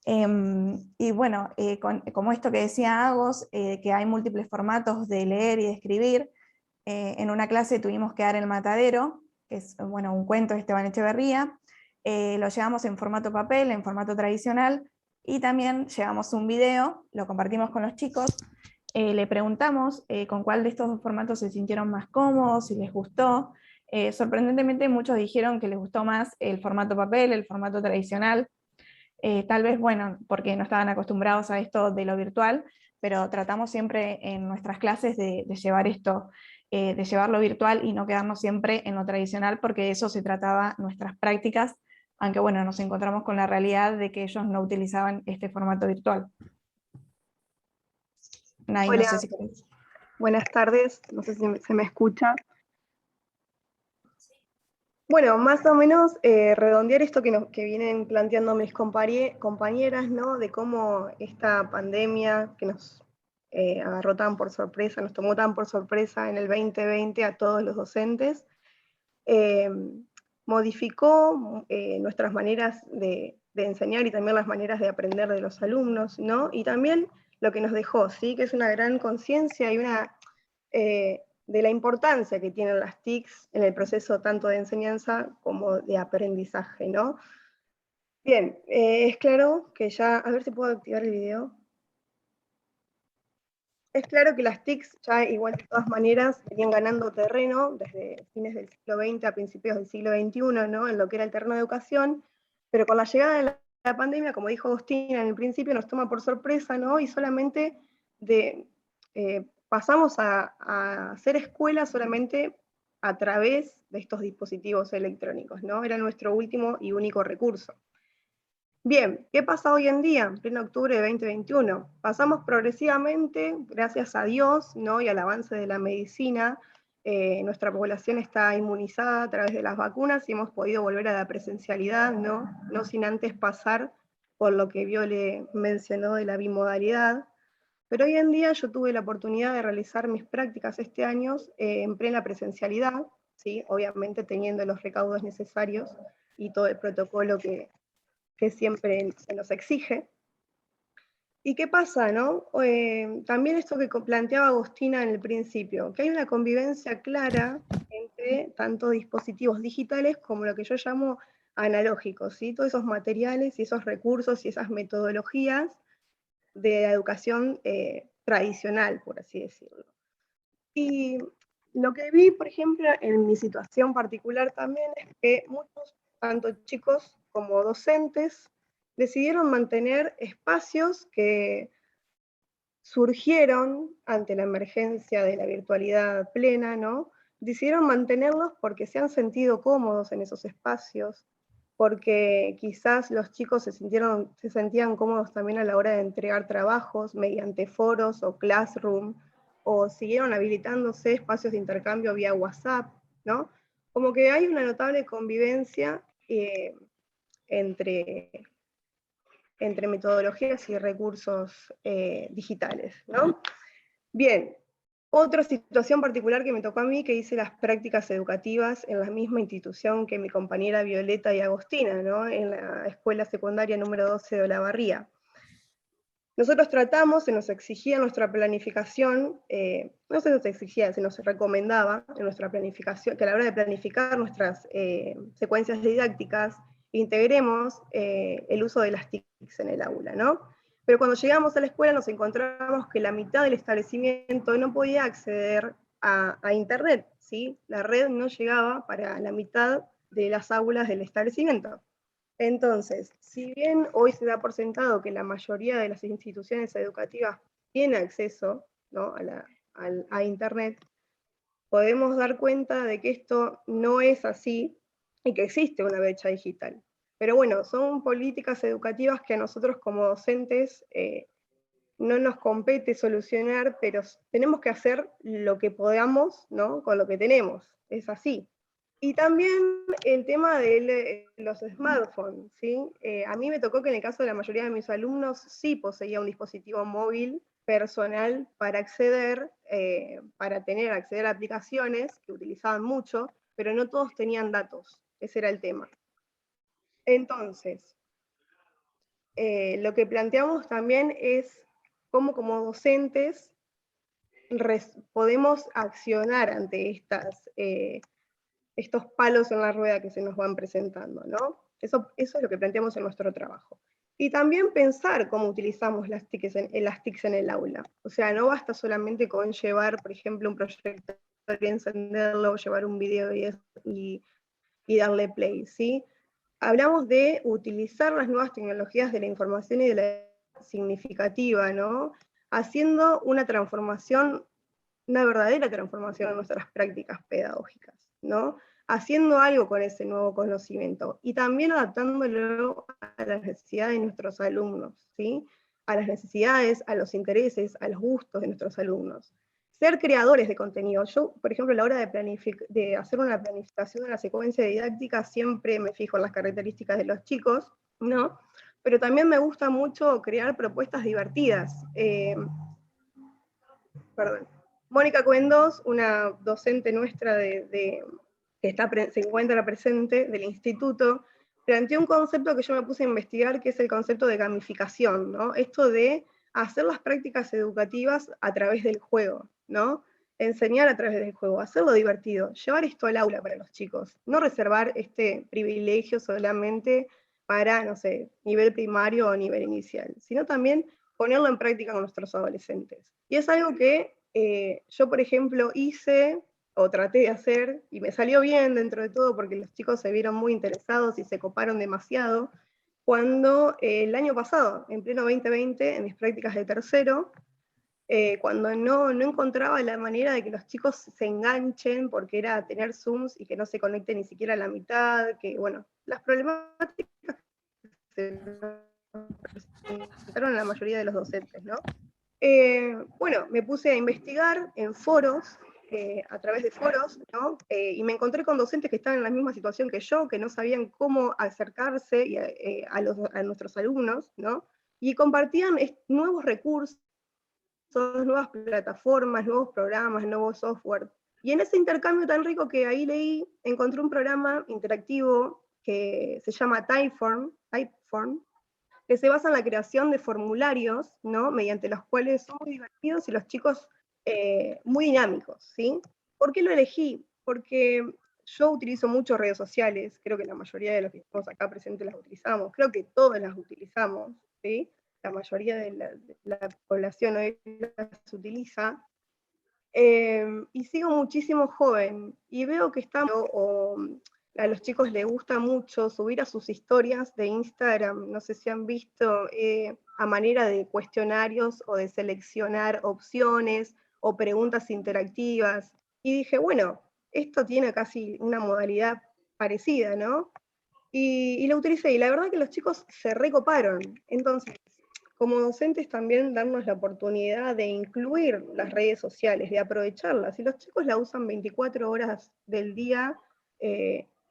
Y bueno, como esto que decía Agos, que hay múltiples formatos de leer y de escribir, en una clase tuvimos que dar El Matadero, que es bueno, un cuento de Esteban Echeverría, lo llevamos en formato papel, en formato tradicional, y también llevamos un video, lo compartimos con los chicos, le preguntamos con cuál de estos dos formatos se sintieron más cómodos, si les gustó. Sorprendentemente muchos dijeron que les gustó más el formato papel, el formato tradicional, tal vez, bueno, porque no estaban acostumbrados a esto de lo virtual, pero tratamos siempre en nuestras clases de llevar esto, de llevarlo virtual y no quedarnos siempre en lo tradicional, porque de eso se trataba nuestras prácticas, aunque bueno, nos encontramos con la realidad de que ellos no utilizaban este formato virtual. Nay, no Hola, sé si querés. buenas tardes, no sé si se me escucha. Bueno, más o menos redondear esto que vienen planteando mis compañeras, ¿no? De cómo esta pandemia que nos agarró tan por sorpresa, nos tomó tan por sorpresa en el 2020 a todos los docentes, modificó nuestras maneras de enseñar y también las maneras de aprender de los alumnos, ¿no? Y también lo que nos dejó, ¿sí? Que es una gran conciencia y una... de la importancia que tienen las TICs en el proceso tanto de enseñanza como de aprendizaje, ¿no? Bien, es claro que ya, a ver si puedo activar el video. Es claro que las TICs ya igual de todas maneras venían ganando terreno desde fines del siglo XX a principios del siglo XXI, ¿no? En lo que era el terreno de educación, pero con la llegada de la pandemia, como dijo Agustina en el principio, nos toma por sorpresa, ¿no? Y solamente pasamos a hacer escuela solamente a través de estos dispositivos electrónicos, ¿no? Era nuestro último y único recurso. Bien, ¿qué pasa hoy en día, en pleno octubre de 2021? Pasamos progresivamente, gracias a Dios, ¿no? Y al avance de la medicina, nuestra población está inmunizada a través de las vacunas y hemos podido volver a la presencialidad, ¿no? No sin antes pasar por lo que Viole mencionó de la bimodalidad. Pero hoy en día yo tuve la oportunidad de realizar mis prácticas este año en plena presencialidad, ¿sí? Obviamente teniendo los recaudos necesarios y todo el protocolo que siempre se nos exige. ¿Y qué pasa, no? También esto que planteaba Agustina en el principio, que hay una convivencia clara entre tanto dispositivos digitales como lo que yo llamo analógicos, ¿sí? Todos esos materiales y esos recursos y esas metodologías de la educación tradicional, por así decirlo. Y lo que vi, por ejemplo, en mi situación particular también es que muchos, tanto chicos como docentes, decidieron mantener espacios que surgieron ante la emergencia de la virtualidad plena, ¿no? Decidieron mantenerlos porque se han sentido cómodos en esos espacios, porque quizás los chicos se sentían cómodos también a la hora de entregar trabajos mediante foros o classroom, o siguieron habilitándose espacios de intercambio vía WhatsApp, ¿no? Como que hay una notable convivencia entre metodologías y recursos digitales, ¿no? Bien, otra situación particular que me tocó a mí, que hice las prácticas educativas en la misma institución que mi compañera Violeta y Agostina, ¿no? En la escuela secundaria número 12 de Olavarría. Nosotros tratamos, se nos exigía nuestra planificación, no se nos exigía, se nos recomendaba en nuestra planificación, que a la hora de planificar nuestras secuencias didácticas, integremos el uso de las TICs en el aula, ¿no? Pero cuando llegamos a la escuela nos encontramos que la mitad del establecimiento no podía acceder a internet, ¿sí? La red no llegaba para la mitad de las aulas del establecimiento. Entonces, si bien hoy se da por sentado que la mayoría de las instituciones educativas tiene acceso, ¿no? a Internet, podemos dar cuenta de que esto no es así y que existe una brecha digital. Pero bueno, son políticas educativas que a nosotros como docentes no nos compete solucionar, pero tenemos que hacer lo que podamos, ¿no? Con lo que tenemos, es así. Y también el tema de los smartphones, ¿sí? A mí me tocó que en el caso de la mayoría de mis alumnos sí poseía un dispositivo móvil personal para acceder a aplicaciones que utilizaban mucho, pero no todos tenían datos, ese era el tema. Entonces, lo que planteamos también es cómo como docentes podemos accionar ante estos palos en la rueda que se nos van presentando, ¿no? Eso es lo que planteamos en nuestro trabajo. Y también pensar cómo utilizamos las TICs en el aula. O sea, no basta solamente con llevar, por ejemplo, un proyector y encenderlo, llevar un video y darle play, ¿sí? Hablamos de utilizar las nuevas tecnologías de la información y de la significativa, ¿no? Haciendo una transformación, una verdadera transformación en nuestras prácticas pedagógicas, ¿no? Haciendo algo con ese nuevo conocimiento y también adaptándolo a las necesidades de nuestros alumnos, ¿sí? A las necesidades, a los intereses, a los gustos de nuestros alumnos. Ser creadores de contenido. Yo, por ejemplo, a la hora de hacer una planificación de una secuencia didáctica, siempre me fijo en las características de los chicos, ¿no? Pero también me gusta mucho crear propuestas divertidas. Perdón. Mónica Cuendos, una docente nuestra que se encuentra presente del instituto, planteó un concepto que yo me puse a investigar, que es el concepto de gamificación, ¿no? Esto de hacer las prácticas educativas a través del juego, ¿no? Enseñar a través del juego, hacerlo divertido, llevar esto al aula para los chicos, no reservar este privilegio solamente para, no sé, nivel primario o nivel inicial, sino también ponerlo en práctica con nuestros adolescentes. Y es algo que yo, por ejemplo, hice o traté de hacer, y me salió bien dentro de todo, porque los chicos se vieron muy interesados y se coparon demasiado, cuando el año pasado, en pleno 2020, en mis prácticas de tercero, cuando no encontraba la manera de que los chicos se enganchen, porque era tener Zooms y que no se conecten ni siquiera a la mitad, que bueno, las problemáticas se presentaron a la mayoría de los docentes, ¿no? Bueno, me puse a investigar en foros, a través de foros, ¿no? Y me encontré con docentes que estaban en la misma situación que yo, que no sabían cómo acercarse a nuestros alumnos, ¿no? Y compartían nuevos recursos, nuevas plataformas, nuevos programas, nuevos software. Y en ese intercambio tan rico que ahí leí, encontré un programa interactivo que se llama Typeform, que se basa en la creación de formularios, ¿no? Mediante los cuales son muy divertidos y los chicos muy dinámicos, ¿sí? ¿Por qué lo elegí? Porque yo utilizo mucho redes sociales, creo que la mayoría de los que estamos acá presentes las utilizamos, creo que todas las utilizamos, ¿sí? La mayoría de la población hoy las utiliza, y sigo muchísimo joven, y veo que a los chicos les gusta mucho subir a sus historias de Instagram, no sé si han visto, a manera de cuestionarios o de seleccionar opciones o preguntas interactivas, y dije, bueno, esto tiene casi una modalidad parecida, ¿no? Y lo utilicé, y la verdad que los chicos se recoparon. Entonces, como docentes también darnos la oportunidad de incluir las redes sociales, de aprovecharlas, y los chicos la usan 24 horas del día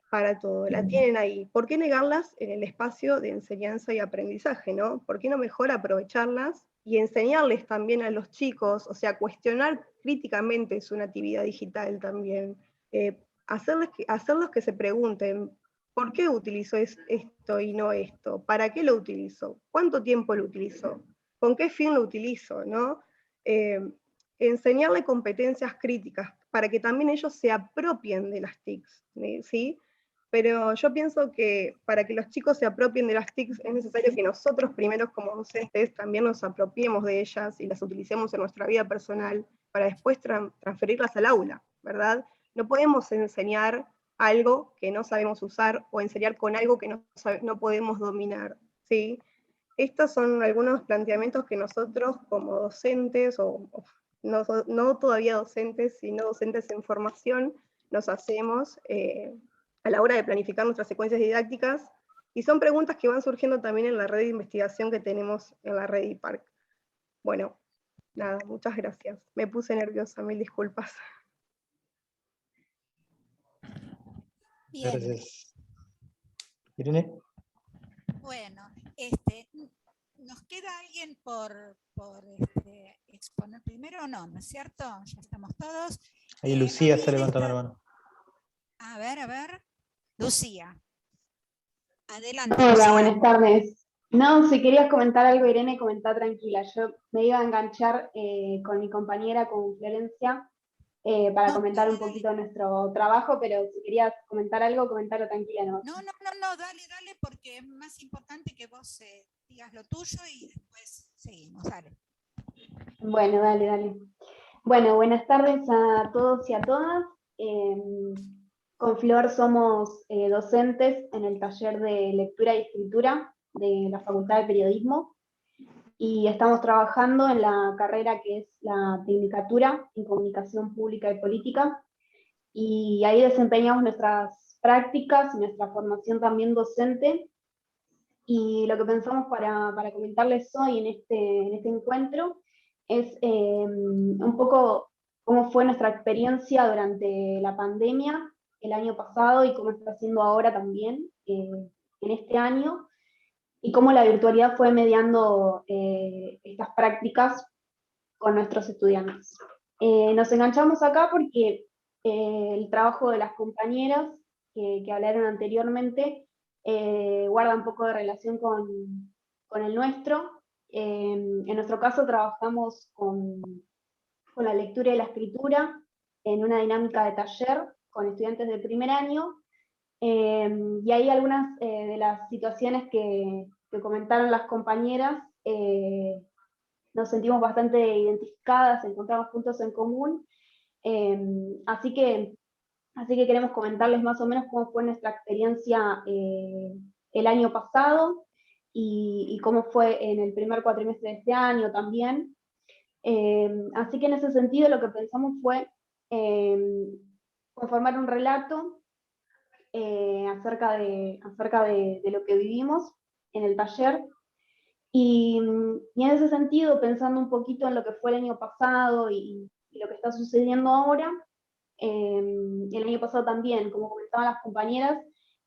para todo, la tienen ahí. ¿Por qué negarlas en el espacio de enseñanza y aprendizaje, no? ¿Por qué no mejor aprovecharlas y enseñarles también a los chicos, o sea, cuestionar críticamente su natividad digital también, hacerlos que se pregunten, ¿por qué utilizo esto y no esto? ¿Para qué lo utilizo? ¿Cuánto tiempo lo utilizo? ¿Con qué fin lo utilizo? ¿No? Enseñarle competencias críticas para que también ellos se apropien de las TICs, ¿sí? Pero yo pienso que para que los chicos se apropien de las TICs es necesario que nosotros primeros como docentes también nos apropiemos de ellas y las utilicemos en nuestra vida personal para después transferirlas al aula, ¿verdad? No podemos enseñar algo que no sabemos usar o enseñar con algo que no podemos dominar, ¿sí? Estos son algunos planteamientos que nosotros como docentes, no todavía docentes, sino docentes en formación, nos hacemos a la hora de planificar nuestras secuencias didácticas, y son preguntas que van surgiendo también en la red de investigación que tenemos en la red IPARC. Bueno, nada, muchas gracias. Me puse nerviosa, mil disculpas. Bien. Gracias. Irene. Bueno, ¿nos queda alguien por exponer primero o no? ¿No es cierto? Ya estamos todos. Ahí Lucía se levanta la mano. A ver. Lucía. Adelante. Hola, Lucía. buenas tardes. No, si querías comentar algo, Irene, comentá tranquila. Yo me iba a enganchar con mi compañera, con Florencia, para comentar un poquito nuestro trabajo, pero si querías comentar algo, comentalo tranquila. No, dale, porque es más importante que vos digas lo tuyo y después seguimos, dale. Bueno, dale. Bueno, buenas tardes a todos y a todas. Con Flor somos docentes en el taller de lectura y escritura de la Facultad de Periodismo y estamos trabajando en la carrera que es la Tecnicatura en Comunicación Pública y Política, y ahí desempeñamos nuestras prácticas y nuestra formación también docente. Y lo que pensamos para comentarles hoy en este encuentro es un poco cómo fue nuestra experiencia durante la pandemia el año pasado y cómo está siendo ahora también en este año, y cómo la virtualidad fue mediando estas prácticas con nuestros estudiantes. Nos enganchamos acá porque el trabajo de las compañeras que hablaron anteriormente guarda un poco de relación con el nuestro. En nuestro caso trabajamos con la lectura y la escritura en una dinámica de taller con estudiantes de primer año, y ahí algunas de las situaciones que comentaron las compañeras nos sentimos bastante identificadas, encontramos puntos en común, así que queremos comentarles más o menos cómo fue nuestra experiencia el año pasado y cómo fue en el primer cuatrimestre de este año también. Así que en ese sentido lo que pensamos fue conformar un relato acerca de lo que vivimos en el taller. Y en ese sentido, pensando un poquito en lo que fue el año pasado y lo que está sucediendo ahora, el año pasado también, como comentaban las compañeras,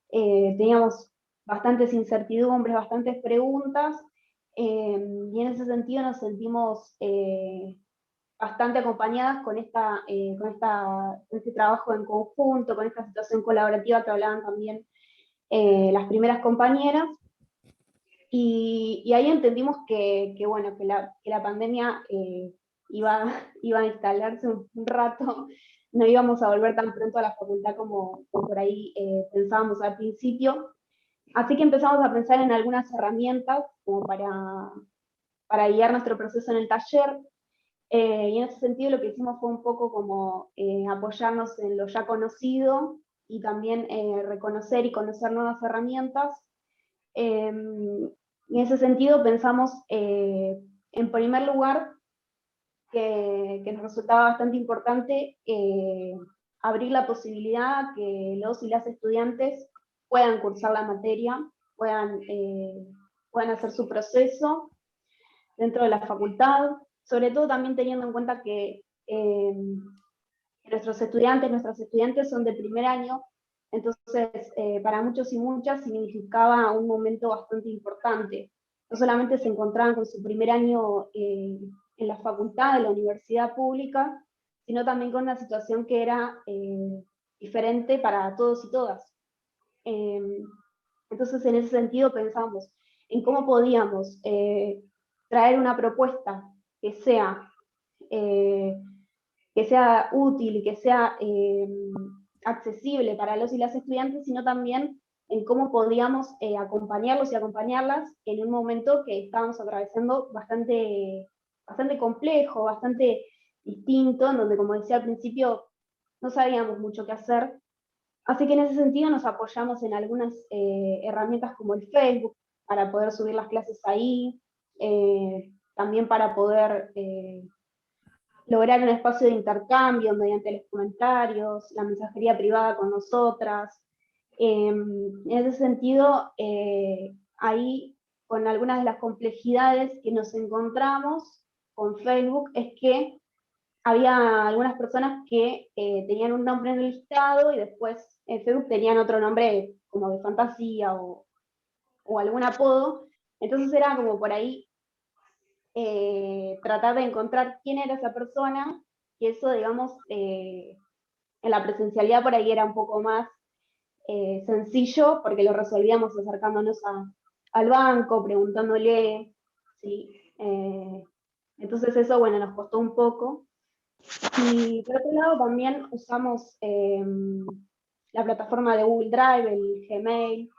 teníamos bastantes incertidumbres, bastantes preguntas, y en ese sentido nos sentimos bastante acompañadas con este trabajo en conjunto, con esta situación colaborativa que hablaban también las primeras compañeras. Y ahí entendimos que la pandemia iba a instalarse un rato, no íbamos a volver tan pronto a la facultad como por ahí pensábamos al principio. Así que empezamos a pensar en algunas herramientas como para guiar nuestro proceso en el taller, y en ese sentido lo que hicimos fue un poco como apoyarnos en lo ya conocido y también reconocer y conocer nuevas herramientas. En ese sentido pensamos, en primer lugar, que nos resultaba bastante importante abrir la posibilidad que los y las estudiantes puedan cursar la materia, puedan hacer su proceso dentro de la facultad, sobre todo también teniendo en cuenta que nuestras estudiantes son de primer año. Entonces, para muchos y muchas significaba un momento bastante importante. No solamente se encontraban con su primer año en la facultad, en la universidad pública, sino también con una situación que era diferente para todos y todas. Entonces, en ese sentido pensamos en cómo podíamos traer una propuesta que sea útil y que sea accesible para los y las estudiantes, sino también en cómo podíamos acompañarlos y acompañarlas en un momento que estábamos atravesando bastante complejo, bastante distinto, en donde, como decía al principio, no sabíamos mucho qué hacer. Así que en ese sentido nos apoyamos en algunas herramientas como el Facebook, para poder subir las clases ahí, también para poder lograr un espacio de intercambio mediante los comentarios, la mensajería privada con nosotras. En ese sentido, ahí con algunas de las complejidades que nos encontramos con Facebook es que había algunas personas que tenían un nombre en el listado y después en Facebook tenían otro nombre como de fantasía o algún apodo. Entonces era como por ahí tratar de encontrar quién era esa persona, y eso, digamos, en la presencialidad por ahí era un poco más sencillo, porque lo resolvíamos acercándonos a al banco, preguntándole, ¿sí? Entonces eso, bueno, nos costó un poco. Y por otro lado también usamos la plataforma de Google Drive, el Gmail,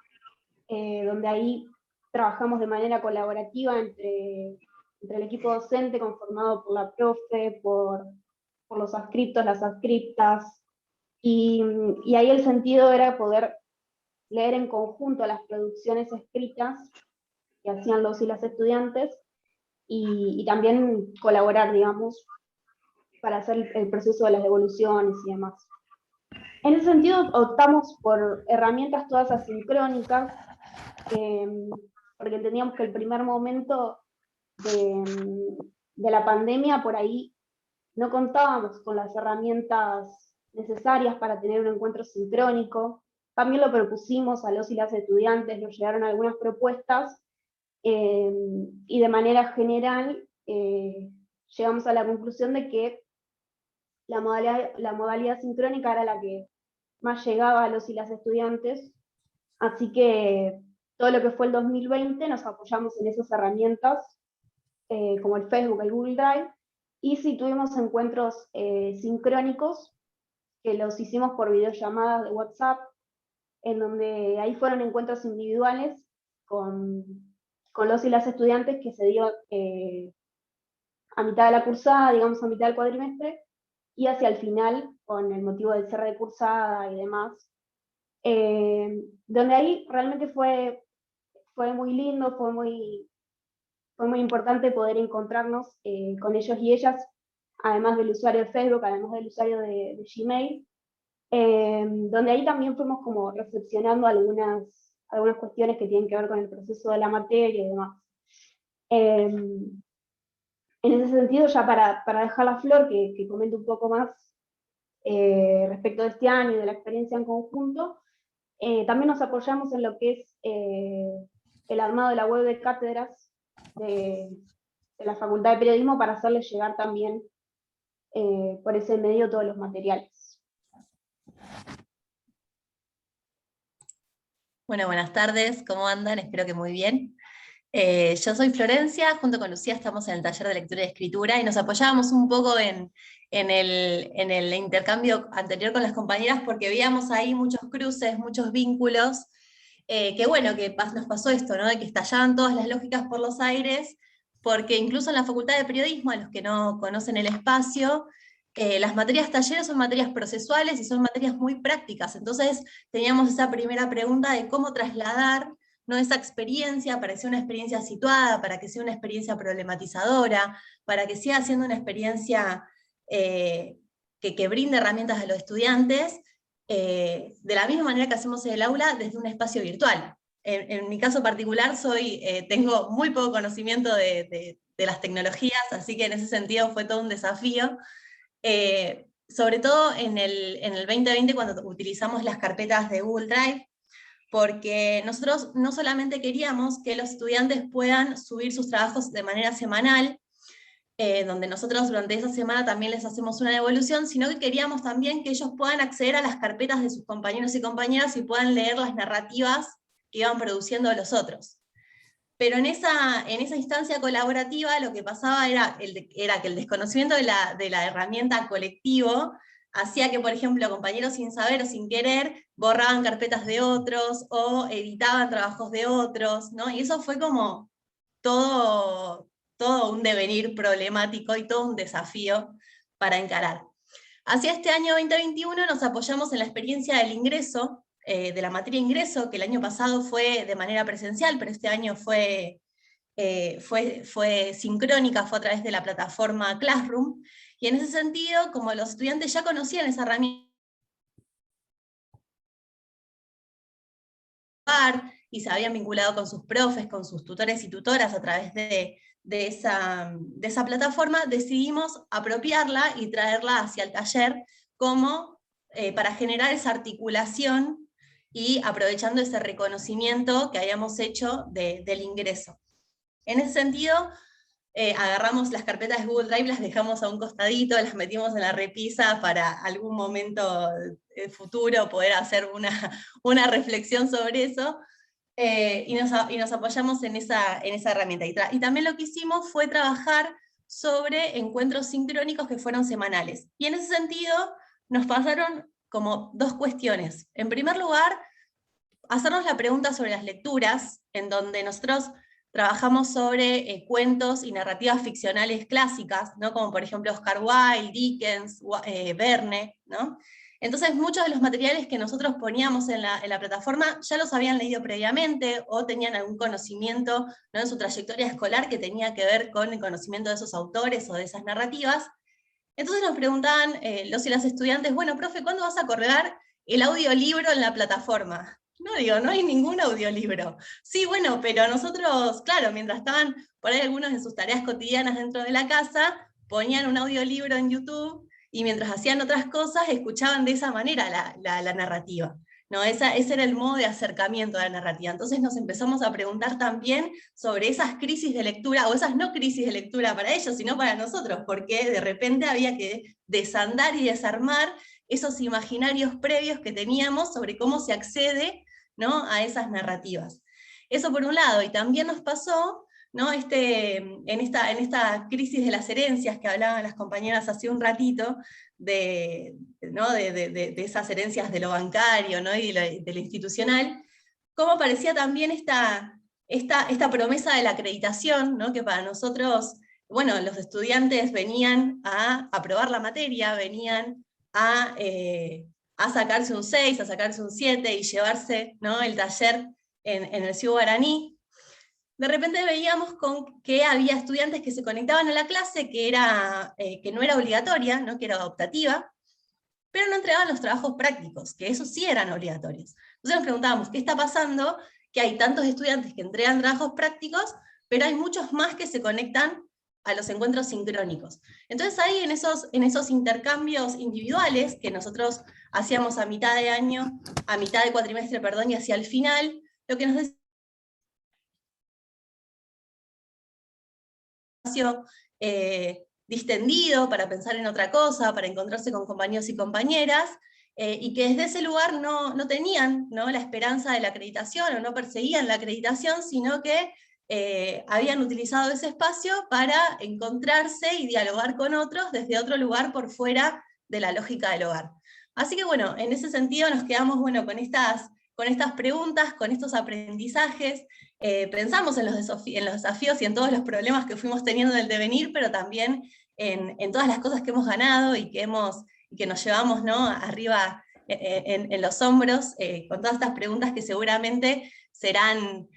donde ahí trabajamos de manera colaborativa entre el equipo docente conformado por la profe, por los adscriptos, las adscriptas, y ahí el sentido era poder leer en conjunto las producciones escritas que hacían los y las estudiantes, y también colaborar, digamos, para hacer el proceso de las devoluciones y demás. En ese sentido optamos por herramientas todas asincrónicas, porque entendíamos que el primer momento de la pandemia por ahí no contábamos con las herramientas necesarias para tener un encuentro sincrónico. También lo propusimos a los y las estudiantes, nos llegaron algunas propuestas, y de manera general llegamos a la conclusión de que la modalidad sincrónica era la que más llegaba a los y las estudiantes, así que todo lo que fue el 2020 nos apoyamos en esas herramientas, como el Facebook, el Google Drive, y sí tuvimos encuentros sincrónicos, que los hicimos por videollamadas de WhatsApp, en donde ahí fueron encuentros individuales con los y las estudiantes, que se dio a mitad de la cursada, digamos a mitad del cuatrimestre, y hacia el final, con el motivo del cierre de cursada y demás, donde ahí realmente fue muy lindo, fue muy importante poder encontrarnos con ellos y ellas, además del usuario de Facebook, además del usuario de Gmail, donde ahí también fuimos como recepcionando algunas cuestiones que tienen que ver con el proceso de la materia y demás. En ese sentido, ya para dejar la flor, que comente un poco más respecto de este año y de la experiencia en conjunto, también nos apoyamos en lo que es el armado de la web de cátedras de la Facultad de Periodismo, para hacerles llegar también por ese medio todos los materiales. Bueno, buenas tardes, ¿cómo andan? Espero que muy bien. Yo soy Florencia, junto con Lucía estamos en el taller de lectura y escritura, y nos apoyábamos un poco en el intercambio anterior con las compañeras, porque veíamos ahí muchos cruces, muchos vínculos, que bueno, que nos pasó esto, ¿no? De que estallaban todas las lógicas por los aires, porque incluso en la Facultad de Periodismo, a los que no conocen el espacio, las materias talleres son materias procesuales y son materias muy prácticas. Entonces teníamos esa primera pregunta de cómo trasladar, ¿no?, esa experiencia para que sea una experiencia situada, para que sea una experiencia problematizadora, para que siga siendo una experiencia que brinde herramientas a los estudiantes, de la misma manera que hacemos en el aula desde un espacio virtual. En mi caso particular tengo muy poco conocimiento de las tecnologías, así que en ese sentido fue todo un desafío. Sobre todo en el 2020, cuando utilizamos las carpetas de Google Drive, porque nosotros no solamente queríamos que los estudiantes puedan subir sus trabajos de manera semanal, donde nosotros durante esa semana también les hacemos una devolución, sino que queríamos también que ellos puedan acceder a las carpetas de sus compañeros y compañeras y puedan leer las narrativas que iban produciendo los otros. Pero en esa instancia colaborativa lo que pasaba era que el desconocimiento de la herramienta colectivo hacía que, por ejemplo, compañeros sin saber o sin querer borraban carpetas de otros o editaban trabajos de otros, ¿no? Y eso fue como todo un devenir problemático y todo un desafío para encarar. Hacia este año 2021 nos apoyamos en la experiencia del ingreso, de la materia ingreso, que el año pasado fue de manera presencial, pero este año fue sincrónica, fue a través de la plataforma Classroom, y en ese sentido, como los estudiantes ya conocían esa herramienta y se habían vinculado con sus profes, con sus tutores y tutoras a través de esa plataforma, decidimos apropiarla y traerla hacia el taller como para generar esa articulación y aprovechando ese reconocimiento que habíamos hecho del ingreso. En ese sentido, agarramos las carpetas de Google Drive, las dejamos a un costadito, las metimos en la repisa para algún momento futuro poder hacer una reflexión sobre eso, y nos apoyamos en esa herramienta. Y también lo que hicimos fue trabajar sobre encuentros sincrónicos que fueron semanales. Y en ese sentido nos pasaron como dos cuestiones. En primer lugar, hacernos la pregunta sobre las lecturas, en donde nosotros trabajamos sobre cuentos y narrativas ficcionales clásicas, ¿no? Como por ejemplo Oscar Wilde, Dickens, Verne, ¿no? Entonces muchos de los materiales que nosotros poníamos en la plataforma ya los habían leído previamente, o tenían algún conocimiento, ¿no?, en su trayectoria escolar que tenía que ver con el conocimiento de esos autores o de esas narrativas. Entonces nos preguntaban los y las estudiantes, bueno, profe, ¿cuándo vas a colgar el audiolibro en la plataforma? No, digo, no hay ningún audiolibro. Sí, bueno, pero nosotros, claro, mientras estaban por ahí algunos en sus tareas cotidianas dentro de la casa, ponían un audiolibro en YouTube, y mientras hacían otras cosas, escuchaban de esa manera la narrativa. ¿No? Ese era el modo de acercamiento a la narrativa. Entonces nos empezamos a preguntar también sobre esas crisis de lectura, o esas no crisis de lectura para ellos, sino para nosotros, porque de repente había que desandar y desarmar esos imaginarios previos que teníamos sobre cómo se accede, ¿no?, a esas narrativas. Eso por un lado, y también nos pasó, ¿no?, en esta crisis de las herencias que hablaban las compañeras hace un ratito, ¿no?, de esas herencias de lo bancario, ¿no?, y de lo institucional, cómo aparecía también esta promesa de la acreditación, ¿no?, que para nosotros, bueno, los estudiantes venían a aprobar la materia, venían a sacarse un 6, a sacarse un 7 y llevarse, ¿no?, el taller en el CIU Guaraní. De repente veíamos que había estudiantes que se conectaban a la clase, que no era obligatoria, ¿no?, que era optativa, pero no entregaban los trabajos prácticos, que esos sí eran obligatorios. Entonces nos preguntábamos, ¿qué está pasando? Que hay tantos estudiantes que entregan trabajos prácticos, pero hay muchos más que se conectan a los encuentros sincrónicos. Entonces ahí en esos intercambios individuales que nosotros hacíamos a mitad de año, a mitad de cuatrimestre, perdón, y hacia el final, lo que nos decía distendido para pensar en otra cosa, para encontrarse con compañeros y compañeras, y que desde ese lugar no tenían, ¿no?, la esperanza de la acreditación, o no perseguían la acreditación, sino que habían utilizado ese espacio para encontrarse y dialogar con otros desde otro lugar por fuera de la lógica del hogar. Así que bueno, en ese sentido nos quedamos, bueno, con estas preguntas, con estos aprendizajes. Pensamos en los desafíos y en todos los problemas que fuimos teniendo en el devenir, pero también en todas las cosas que hemos ganado y que nos llevamos, ¿no?, arriba en los hombros, con todas estas preguntas que seguramente serán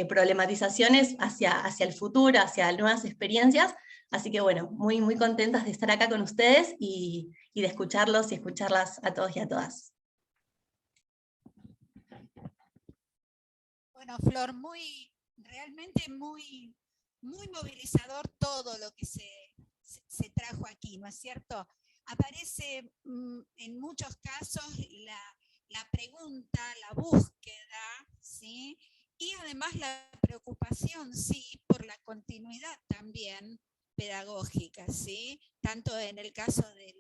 problematizaciones hacia el futuro, hacia nuevas experiencias. Así que bueno, muy, muy contentas de estar acá con ustedes y de escucharlos y escucharlas a todos y a todas. Bueno, Flor, realmente muy movilizador todo lo que se trajo aquí, ¿no es cierto? Aparece en muchos casos la pregunta, la búsqueda, ¿sí? Y además la preocupación, sí, por la continuidad también pedagógica, ¿sí? Tanto en el caso del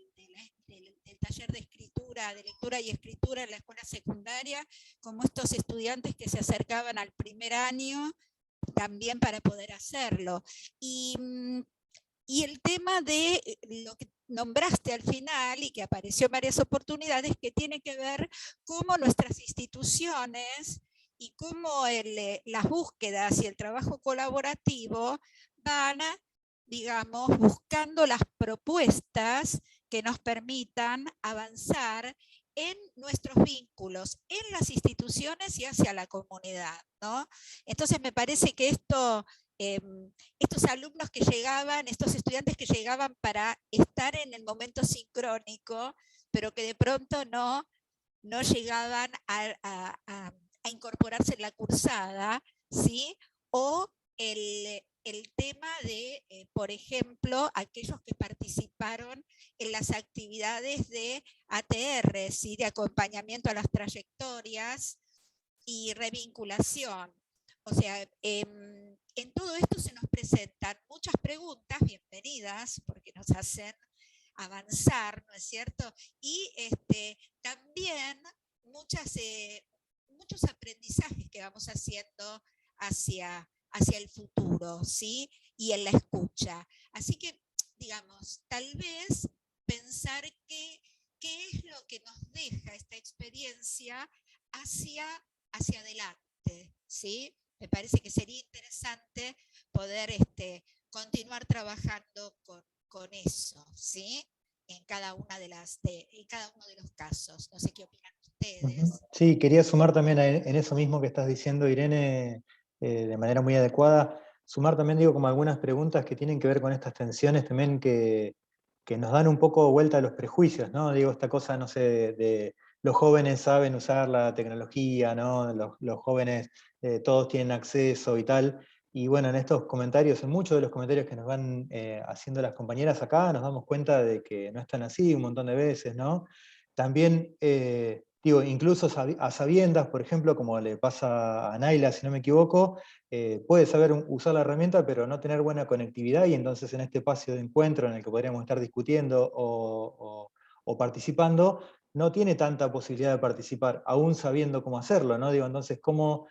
taller de escritura, de lectura y escritura en la escuela secundaria, como estos estudiantes que se acercaban al primer año también para poder hacerlo. Y el tema de lo que nombraste al final y que apareció en varias oportunidades, que tiene que ver cómo nuestras instituciones y cómo las búsquedas y el trabajo colaborativo van, digamos, buscando las propuestas que nos permitan avanzar en nuestros vínculos, en las instituciones y hacia la comunidad, ¿no? Entonces me parece que estos alumnos que llegaban, estos estudiantes que llegaban para estar en el momento sincrónico, pero que de pronto no llegaban a incorporarse en la cursada, ¿sí? O el tema de, por ejemplo, aquellos que participaron en las actividades de ATR, ¿sí?, de acompañamiento a las trayectorias y revinculación. O sea, en todo esto se nos presentan muchas preguntas, bienvenidas, porque nos hacen avanzar, ¿no es cierto? Y también muchos muchos aprendizajes que vamos haciendo hacia el futuro, ¿sí? Y en la escucha. Así que, digamos, tal vez pensar qué es lo que nos deja esta experiencia hacia adelante, ¿sí? Me parece que sería interesante poder continuar trabajando con eso, ¿sí? En cada uno de los casos. No sé qué opinan ustedes. Sí, quería sumar también en eso mismo que estás diciendo, Irene, de manera muy adecuada, sumar también, digo, como algunas preguntas que tienen que ver con estas tensiones también que nos dan un poco vuelta a los prejuicios, ¿no? Digo, esta cosa, no sé, de los jóvenes saben usar la tecnología, ¿no? Los jóvenes todos tienen acceso y tal. Y bueno, en estos comentarios, en muchos de los comentarios que nos van haciendo las compañeras acá, nos damos cuenta de que no están así un montón de veces, ¿no? También, digo, incluso a sabiendas, por ejemplo, como le pasa a Naila, si no me equivoco, puede saber usar la herramienta, pero no tener buena conectividad, y entonces en este espacio de encuentro en el que podríamos estar discutiendo o participando, no tiene tanta posibilidad de participar, aún sabiendo cómo hacerlo, ¿no? Digo, entonces, cómo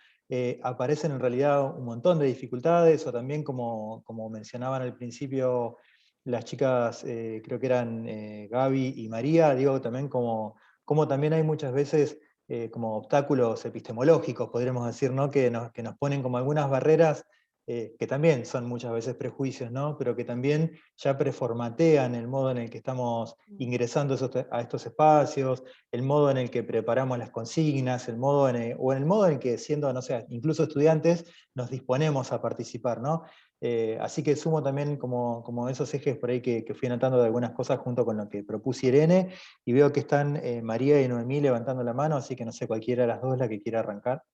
aparecen en realidad un montón de dificultades, o también como mencionaban al principio las chicas, creo que eran Gaby y María, digo, también como también hay muchas veces como obstáculos epistemológicos, podríamos decir, ¿no? que nos ponen como algunas barreras que también son muchas veces prejuicios, ¿no? Pero que también ya preformatean el modo en el que estamos ingresando a estos espacios, el modo en el que preparamos las consignas, o en el modo en el que, siendo, no sé, incluso estudiantes, nos disponemos a participar, ¿no? Así que sumo también como esos ejes por ahí que fui anotando de algunas cosas junto con lo que propuso Irene, y veo que están María y Noemí levantando la mano, así que no sé, cualquiera de las dos la que quiera arrancar.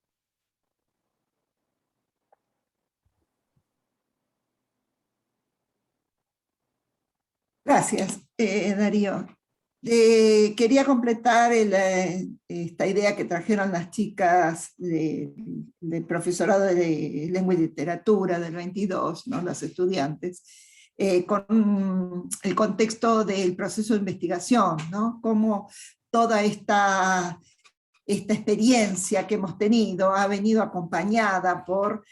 Gracias, Darío. Quería completar esta idea que trajeron las chicas del profesorado de lengua y literatura del 22, ¿no? Las estudiantes, con el contexto del proceso de investigación, ¿no? Cómo toda esta experiencia que hemos tenido ha venido acompañada por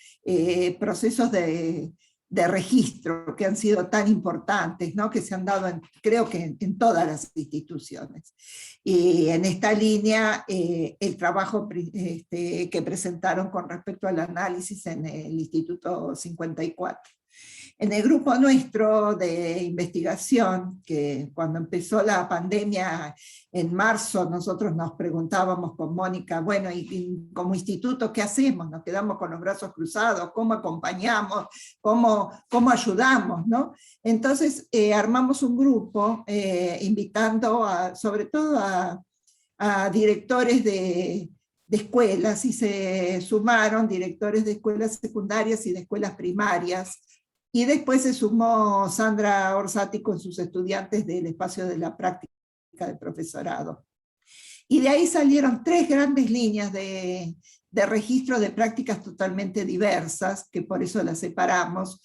procesos de registro que han sido tan importantes, ¿no? Que se han dado, creo que en todas las instituciones. Y en esta línea, el trabajo que presentaron con respecto al análisis en el Instituto 54. En el grupo nuestro de investigación, que cuando empezó la pandemia en marzo, nosotros nos preguntábamos con Mónica, bueno, y como instituto, ¿qué hacemos? ¿Nos quedamos con los brazos cruzados? ¿Cómo acompañamos? ¿Cómo ayudamos? ¿No? Entonces armamos un grupo invitando sobre todo a directores de escuelas, y se sumaron directores de escuelas secundarias y de escuelas primarias. Y después se sumó Sandra Orsatti con sus estudiantes del espacio de la práctica del profesorado. Y de ahí salieron 3 grandes líneas de registro de prácticas totalmente diversas, que por eso las separamos.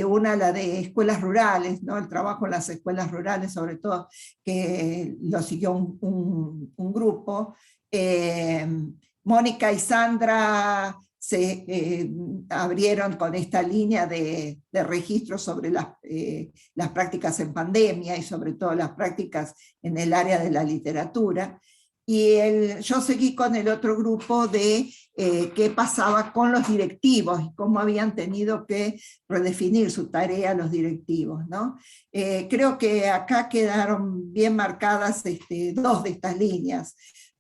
Una, la de escuelas rurales, ¿no? El trabajo en las escuelas rurales, sobre todo, que lo siguió un grupo. Mónica y Sandra se abrieron con esta línea de registro sobre las prácticas en pandemia, y sobre todo las prácticas en el área de la literatura. Y yo seguí con el otro grupo de qué pasaba con los directivos y cómo habían tenido que redefinir su tarea los directivos, ¿no? Creo que acá quedaron bien marcadas 2 de estas líneas.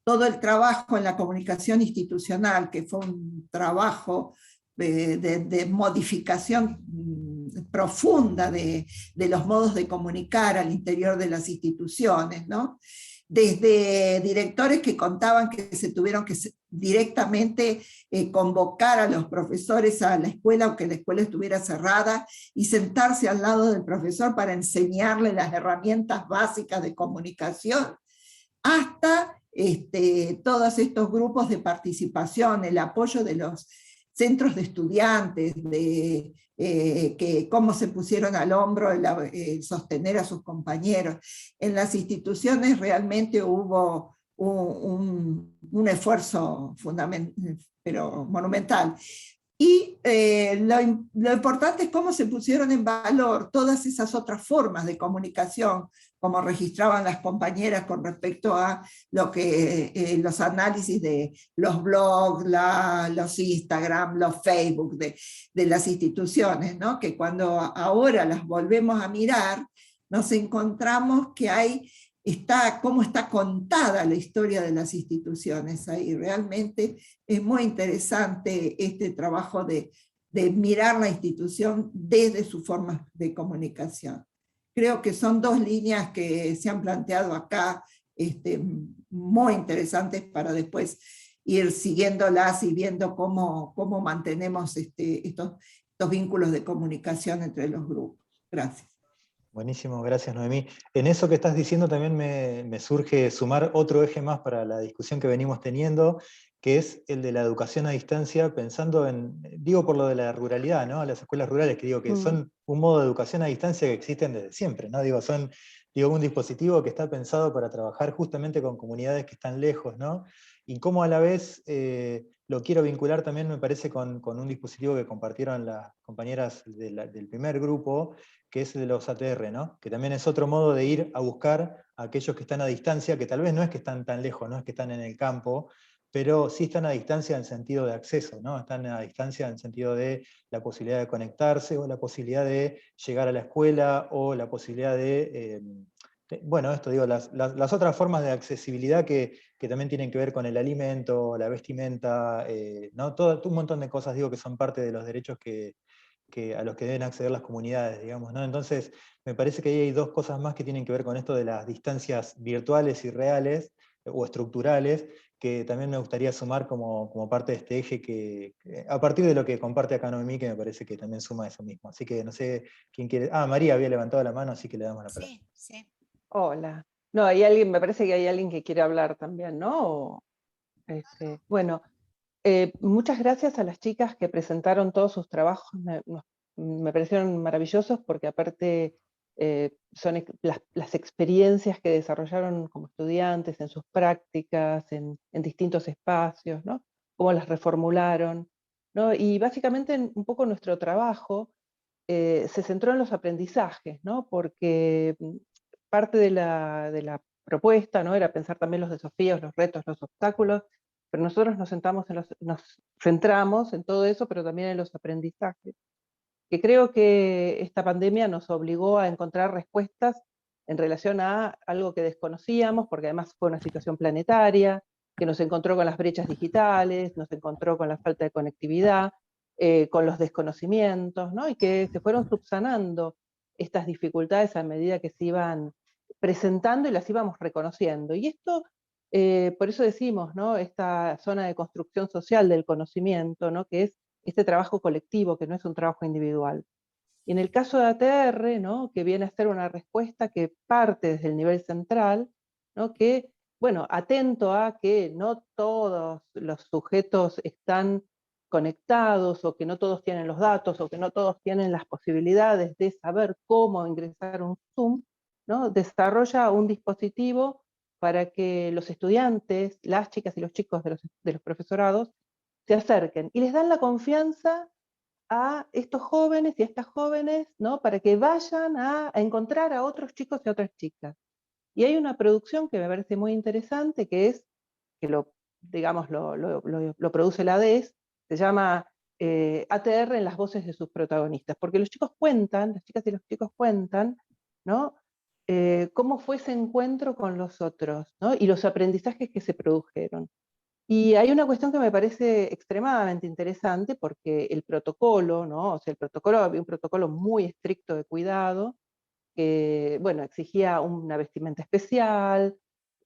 Todo el trabajo en la comunicación institucional, que fue un trabajo de modificación profunda de los modos de comunicar al interior de las instituciones, ¿no? Desde directores que contaban que se tuvieron que directamente convocar a los profesores a la escuela, aunque la escuela estuviera cerrada, y sentarse al lado del profesor para enseñarle las herramientas básicas de comunicación, hasta todos estos grupos de participación, el apoyo de los centros de estudiantes, que cómo se pusieron al hombro sostener a sus compañeros. En las instituciones realmente hubo un esfuerzo pero monumental. Y lo importante es cómo se pusieron en valor todas esas otras formas de comunicación, como registraban las compañeras con respecto a lo que, los análisis de los blogs, los Instagram, los Facebook de las instituciones, ¿no? Que cuando ahora las volvemos a mirar, nos encontramos que cómo está contada la historia de las instituciones ahí. Realmente es muy interesante este trabajo de mirar la institución desde sus formas de comunicación. Creo que son dos líneas que se han planteado acá, muy interesantes para después ir siguiéndolas y viendo cómo mantenemos estos vínculos de comunicación entre los grupos. Gracias. Buenísimo, gracias Noemí. En eso que estás diciendo también me surge sumar otro eje más para la discusión que venimos teniendo, que es el de la educación a distancia, pensando digo por lo de la ruralidad, ¿no? Las escuelas rurales, que digo que son un modo de educación a distancia que existen desde siempre, ¿no? Son un dispositivo que está pensado para trabajar justamente con comunidades que están lejos, ¿no? Y cómo a la vez lo quiero vincular también, me parece, con un dispositivo que compartieron las compañeras del primer grupo, que es de los ATR, ¿no? Que también es otro modo de ir a buscar a aquellos que están a distancia, que tal vez no es que están tan lejos, no es que están en el campo, pero sí están a distancia en el sentido de acceso, ¿no? Están a distancia en el sentido de la posibilidad de conectarse, o la posibilidad de llegar a la escuela, o la posibilidad bueno, esto digo, las otras formas de accesibilidad que también tienen que ver con el alimento, la vestimenta, ¿no? Todo un montón de cosas, digo, que son parte de los derechos a los que deben acceder las comunidades, digamos, ¿no? Entonces, me parece que ahí hay dos cosas más que tienen que ver con esto de las distancias virtuales y reales, o estructurales, que también me gustaría sumar como parte de este eje, a partir de lo que comparte acá Noemí, que me parece que también suma eso mismo. Así que no sé quién quiere... María había levantado la mano, así que le damos la palabra. Sí, sí. Hola. No, hay alguien, me parece que hay alguien que quiere hablar también, ¿no? Bueno, muchas gracias a las chicas que presentaron todos sus trabajos, me parecieron maravillosos porque aparte son las experiencias que desarrollaron como estudiantes en sus prácticas, en distintos espacios, ¿no? Cómo las reformularon, ¿no? Y básicamente un poco nuestro trabajo se centró en los aprendizajes, ¿no? Porque parte de la propuesta, ¿no? Era pensar también los desafíos, los retos, los obstáculos, pero nosotros nos centramos en todo eso, pero también en los aprendizajes, que creo que esta pandemia nos obligó a encontrar respuestas en relación a algo que desconocíamos, porque además fue una situación planetaria, que nos encontró con las brechas digitales, nos encontró con la falta de conectividad, con los desconocimientos, ¿no? Y que se fueron subsanando estas dificultades a medida que se iban presentando y las íbamos reconociendo. Y esto, por eso decimos, ¿no? Esta zona de construcción social del conocimiento, ¿no? Que es este trabajo colectivo, que no es un trabajo individual. Y en el caso de ATR, ¿no? Que viene a ser una respuesta que parte desde el nivel central, ¿no? Que, bueno, atento a que no todos los sujetos están conectados, o que no todos tienen los datos, o que no todos tienen las posibilidades de saber cómo ingresar un Zoom, ¿no? Desarrolla un dispositivo para que los estudiantes, las chicas y los chicos de los profesorados, se acerquen y les dan la confianza a estos jóvenes y a estas jóvenes, ¿no? Para que vayan a encontrar a otros chicos y a otras chicas. Y hay una producción que me parece muy interesante, que es, que digamos, lo produce la ADES, se llama ATR en las voces de sus protagonistas, porque los chicos cuentan, las chicas y los chicos cuentan, ¿no? Cómo fue ese encuentro con los otros, ¿no? Y los aprendizajes que se produjeron. Y hay una cuestión que me parece extremadamente interesante, porque el protocolo, ¿no? O sea, había un protocolo muy estricto de cuidado, que, bueno, exigía una vestimenta especial,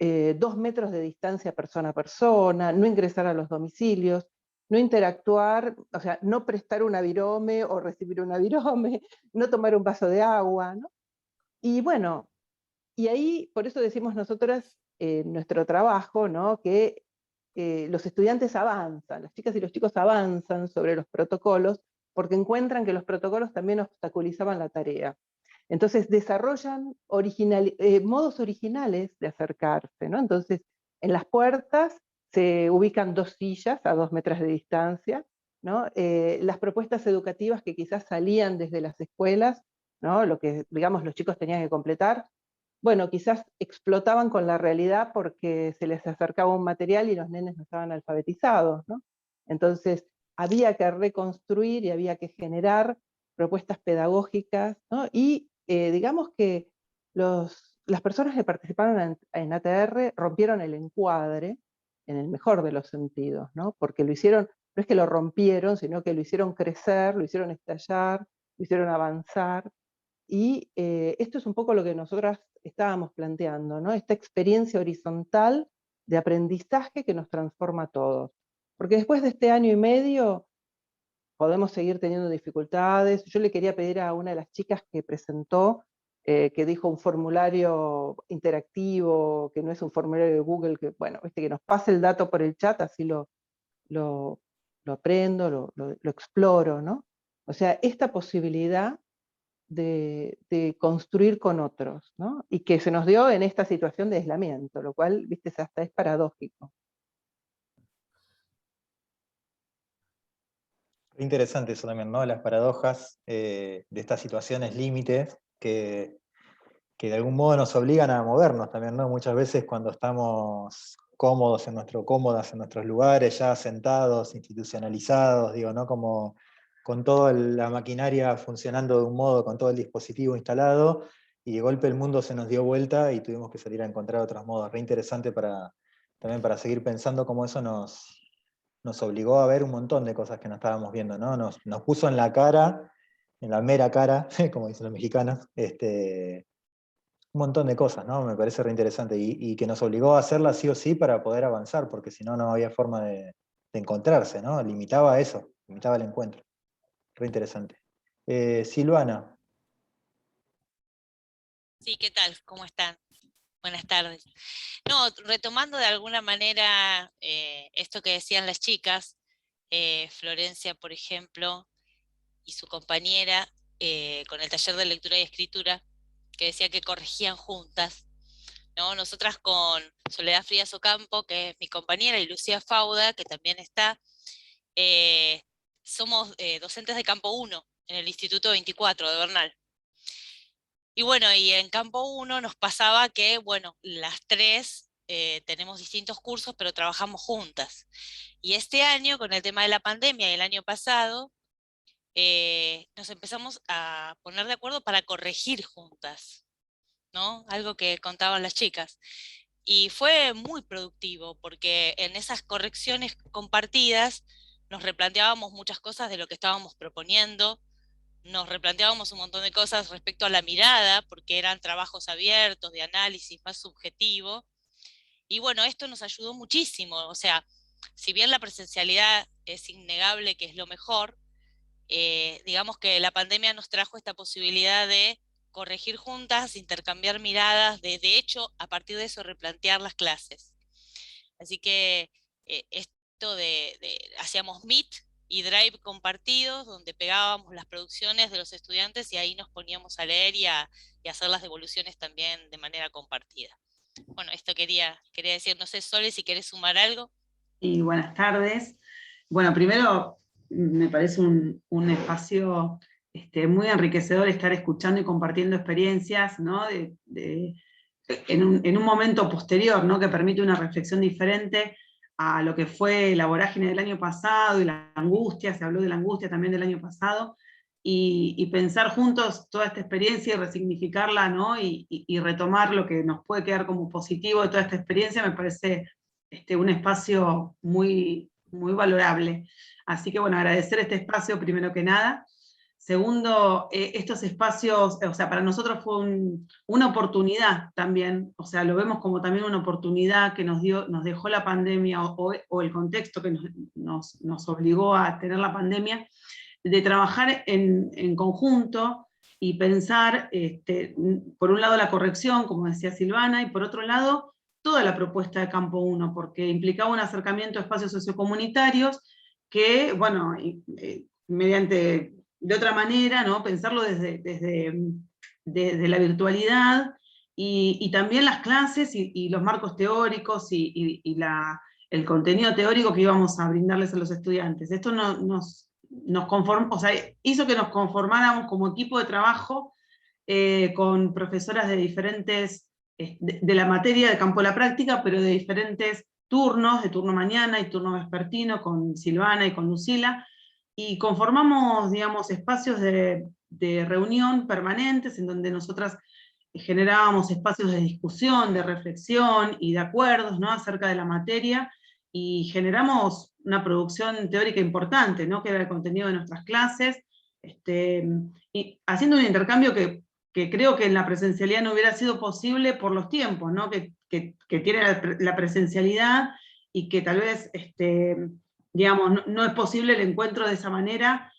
2 metros de distancia persona a persona, no ingresar a los domicilios, no interactuar, o sea, no prestar un avirome o recibir un avirome, no tomar un vaso de agua, ¿no? Y bueno, y ahí, por eso decimos nosotras, nuestro trabajo, ¿no? Que los estudiantes avanzan, las chicas y los chicos avanzan sobre los protocolos, porque encuentran que los protocolos también obstaculizaban la tarea. Entonces desarrollan modos originales de acercarse, ¿no? Entonces En las puertas se ubican 2 sillas a 2 metros de distancia, ¿no? Las propuestas educativas que quizás salían desde las escuelas, ¿no? Lo que, digamos, los chicos tenían que completar, bueno, quizás explotaban con la realidad porque se les acercaba un material y los nenes no estaban alfabetizados, ¿no? Entonces, había que reconstruir y había que generar propuestas pedagógicas, ¿no? Y digamos que las personas que participaron en ATR rompieron el encuadre, en el mejor de los sentidos, ¿no? Porque lo hicieron, no es que lo rompieron, sino que lo hicieron crecer, lo hicieron estallar, lo hicieron avanzar, y esto es un poco lo que nosotras estábamos planteando, ¿no? Esta experiencia horizontal de aprendizaje que nos transforma a todos. Porque después de este año y medio podemos seguir teniendo dificultades. Yo le quería pedir a una de las chicas que presentó, que dijo un formulario interactivo, que no es un formulario de Google, que, bueno, que nos pase el dato por el chat, así lo aprendo, lo exploro, ¿no? O sea, esta posibilidad de construir con otros, ¿no? Y que se nos dio en esta situación de aislamiento, lo cual, viste, hasta es paradójico. Interesante eso también, ¿no? Las paradojas de estas situaciones límites que de algún modo nos obligan a movernos también, ¿no? Muchas veces cuando estamos cómodas en nuestros lugares, ya sentados, institucionalizados, digo, ¿no? Como con toda la maquinaria funcionando de un modo, con todo el dispositivo instalado, y de golpe el mundo se nos dio vuelta y tuvimos que salir a encontrar otros modos. Re interesante también para seguir pensando cómo eso nos obligó a ver un montón de cosas que no estábamos viendo, ¿no? Nos puso en la cara, en la mera cara, como dicen los mexicanos, un montón de cosas, ¿no? Me parece re interesante, y que nos obligó a hacerla sí o sí para poder avanzar, porque si no, no había forma de encontrarse, ¿no? Limitaba eso, limitaba el encuentro. Re interesante. Silvana. Sí, ¿qué tal? ¿Cómo están? Buenas tardes. No, retomando de alguna manera esto que decían las chicas, Florencia, por ejemplo, y su compañera, con el taller de lectura y escritura, que decía que corregían juntas, ¿no? Nosotras con Soledad Frías Ocampo, que es mi compañera, y Lucía Fauda, que también está, somos docentes de Campo 1 en el Instituto 24 de Bernal. Y bueno, y en Campo 1 nos pasaba que, bueno, las tres tenemos distintos cursos, pero trabajamos juntas. Y este año, con el tema de la pandemia y el año pasado, nos empezamos a poner de acuerdo para corregir juntas, ¿no? Algo que contaban las chicas. Y fue muy productivo, porque en esas correcciones compartidas nos replanteábamos muchas cosas de lo que estábamos proponiendo, nos replanteábamos un montón de cosas respecto a la mirada, porque eran trabajos abiertos, de análisis más subjetivo. Y bueno, esto nos ayudó muchísimo. O sea, si bien la presencialidad es innegable que es lo mejor, digamos que la pandemia nos trajo esta posibilidad de corregir juntas, intercambiar miradas, de hecho, a partir de eso replantear las clases. Así que esto hacíamos Meet y Drive compartidos, donde pegábamos las producciones de los estudiantes y ahí nos poníamos a leer y a hacer las devoluciones también de manera compartida. Bueno, esto quería decir, no sé, Sole, si querés sumar algo. Y buenas tardes. Bueno, primero me parece un espacio muy enriquecedor estar escuchando y compartiendo experiencias, ¿no? En un momento posterior, ¿no? Que permite una reflexión diferente a lo que fue la vorágine del año pasado y la angustia, se habló de la angustia también del año pasado, y pensar juntos toda esta experiencia y resignificarla, ¿no? Y retomar lo que nos puede quedar como positivo de toda esta experiencia, me parece un espacio muy, muy valorable. Así que bueno, agradecer este espacio primero que nada. Segundo, estos espacios, o sea, para nosotros fue una oportunidad también, o sea, lo vemos como también una oportunidad que nos dejó la pandemia o el contexto que nos obligó a tener la pandemia, de trabajar en conjunto y pensar, por un lado la corrección, como decía Silvana, y por otro lado, toda la propuesta de Campo 1, porque implicaba un acercamiento a espacios sociocomunitarios que, bueno, mediante, de otra manera, ¿no? Pensarlo desde la virtualidad, y también las clases y los marcos teóricos y el contenido teórico que íbamos a brindarles a los estudiantes. Esto nos conformó, o sea, hizo que nos conformáramos como equipo de trabajo con profesoras de diferentes, de la materia de campo de la práctica, pero de diferentes turnos, de turno mañana y turno vespertino, con Silvana y con Lucila, y conformamos, digamos, espacios de reunión permanentes en donde nosotras generábamos espacios de discusión, de reflexión y de acuerdos, ¿no?, acerca de la materia, y generamos una producción teórica importante, ¿no?, que era el contenido de nuestras clases, y haciendo un intercambio que creo que en la presencialidad no hubiera sido posible por los tiempos, ¿no?, que tiene la presencialidad, y que tal vez, digamos, no es posible el encuentro de esa manera,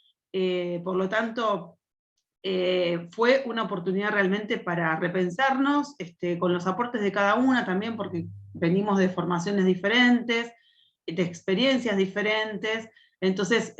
por lo tanto, fue una oportunidad realmente para repensarnos, con los aportes de cada una también, porque venimos de formaciones diferentes, de experiencias diferentes, entonces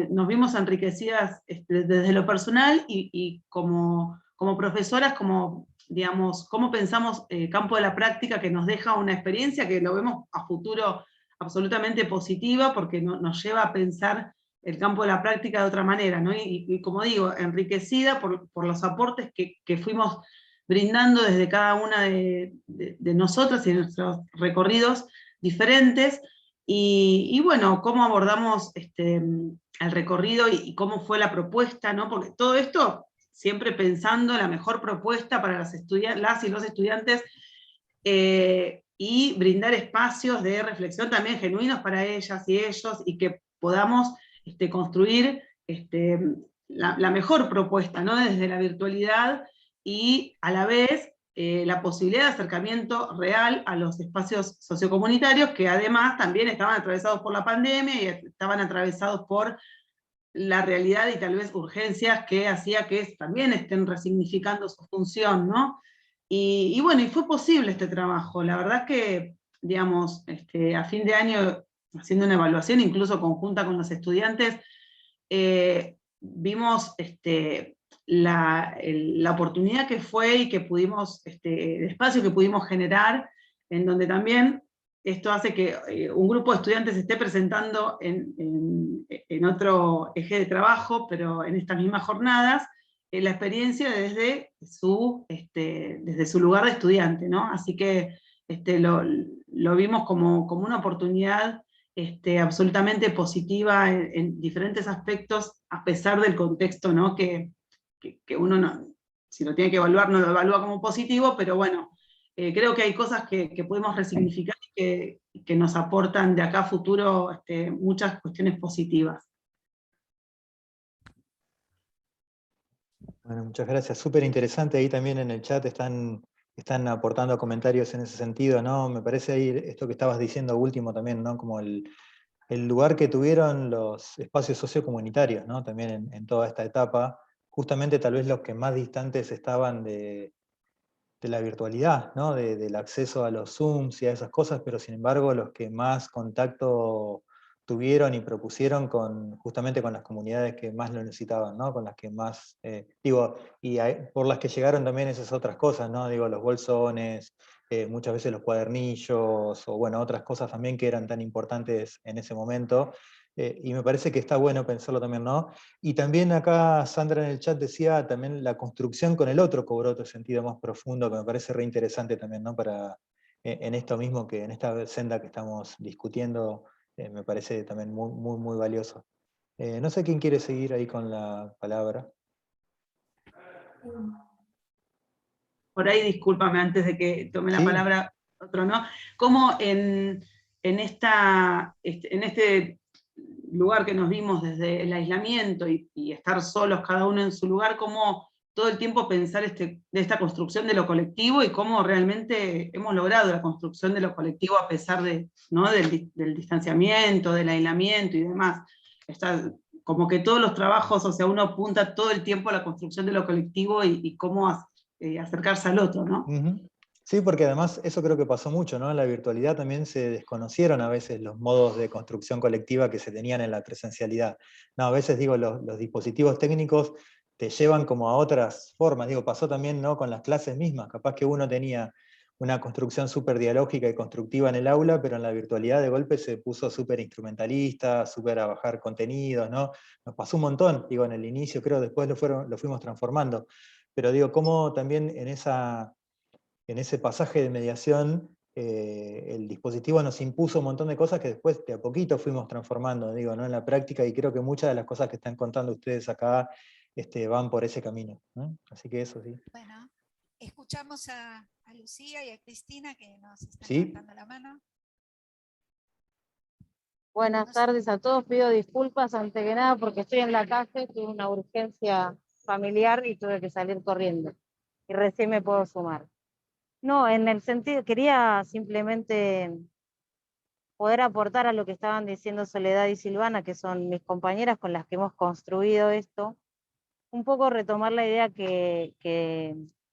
nos vimos enriquecidas desde lo personal y como profesoras, como, digamos, cómo pensamos campo de la práctica, que nos deja una experiencia que lo vemos a futuro absolutamente positiva, porque nos lleva a pensar el campo de la práctica de otra manera, ¿no? Y como digo, enriquecida por los aportes que fuimos brindando desde cada una de nosotras y de nuestros recorridos diferentes, y bueno, cómo abordamos el recorrido y cómo fue la propuesta, ¿no? Porque todo esto siempre pensando en la mejor propuesta para las y los estudiantes, y brindar espacios de reflexión también genuinos para ellas y ellos, y que podamos construir la mejor propuesta, ¿no?, desde la virtualidad, y a la vez la posibilidad de acercamiento real a los espacios sociocomunitarios, que además también estaban atravesados por la pandemia y estaban atravesados por la realidad y tal vez urgencias que hacía que también estén resignificando su función, ¿no? Y bueno, y fue posible este trabajo. La verdad es que, digamos, a fin de año, haciendo una evaluación incluso conjunta con los estudiantes, vimos la oportunidad que fue y que pudimos, el espacio que pudimos generar, en donde también esto hace que un grupo de estudiantes se esté presentando en otro eje de trabajo, pero en estas mismas jornadas, la experiencia desde su lugar de estudiante, ¿no? Así que lo vimos como una oportunidad absolutamente positiva en diferentes aspectos, a pesar del contexto, ¿no?, que uno, no, si lo tiene que evaluar, no lo evalúa como positivo, pero bueno, creo que hay cosas que podemos resignificar y que nos aportan de acá a futuro muchas cuestiones positivas. Bueno, muchas gracias, súper interesante. Ahí también en el chat están aportando comentarios en ese sentido, ¿no? Me parece ahí esto que estabas diciendo último también, ¿no? Como el lugar que tuvieron los espacios sociocomunitarios, ¿no? También en toda esta etapa, justamente tal vez los que más distantes estaban de la virtualidad, ¿no? Del acceso a los Zooms y a esas cosas, pero sin embargo los que más contacto tuvieron y propusieron justamente con las comunidades que más lo necesitaban, ¿no? Con las que más, por las que llegaron también esas otras cosas, ¿no? Digo, los bolsones, muchas veces los cuadernillos, o bueno, otras cosas también que eran tan importantes en ese momento, y me parece que está bueno pensarlo también, ¿no? Y también acá Sandra en el chat decía también la construcción con el otro cobró otro sentido más profundo, que me parece re interesante también, ¿no? En esto mismo, que en esta senda que estamos discutiendo, me parece también muy, muy, muy valioso. No sé quién quiere seguir ahí con la palabra. Por ahí, discúlpame antes de que tome la palabra otro, ¿no? Como en este lugar que nos vimos desde el aislamiento y estar solos cada uno en su lugar, cómo todo el tiempo pensar de esta construcción de lo colectivo y cómo realmente hemos logrado la construcción de lo colectivo a pesar ¿no? del distanciamiento, del aislamiento y demás. Como que todos los trabajos, o sea, uno apunta todo el tiempo a la construcción de lo colectivo y cómo acercarse al otro, ¿no? Sí, porque además eso creo que pasó mucho, ¿no? En la virtualidad también se desconocieron a veces los modos de construcción colectiva que se tenían en la presencialidad. No, a veces digo, los dispositivos técnicos te llevan como a otras formas. Digo, pasó también, ¿no?, con las clases mismas. Capaz que uno tenía una construcción súper dialógica y constructiva en el aula, pero en la virtualidad de golpe se puso súper instrumentalista, súper a bajar contenidos, ¿no? Nos pasó un montón, digo, en el inicio, creo, después lo fuimos transformando. Pero digo, cómo también en ese pasaje de mediación, el dispositivo nos impuso un montón de cosas que después de a poquito fuimos transformando, digo, ¿no?, en la práctica, y creo que muchas de las cosas que están contando ustedes acá van por ese camino, ¿no? Así que eso sí. Bueno, escuchamos a Lucía y a Cristina que nos están ¿Sí? levantando la mano. Buenas tardes a todos, pido disculpas ante que nada porque estoy en la calle, tuve una urgencia familiar y tuve que salir corriendo. Y recién me puedo sumar. No, en el sentido, quería simplemente poder aportar a lo que estaban diciendo Soledad y Silvana, que son mis compañeras con las que hemos construido esto, un poco retomar la idea que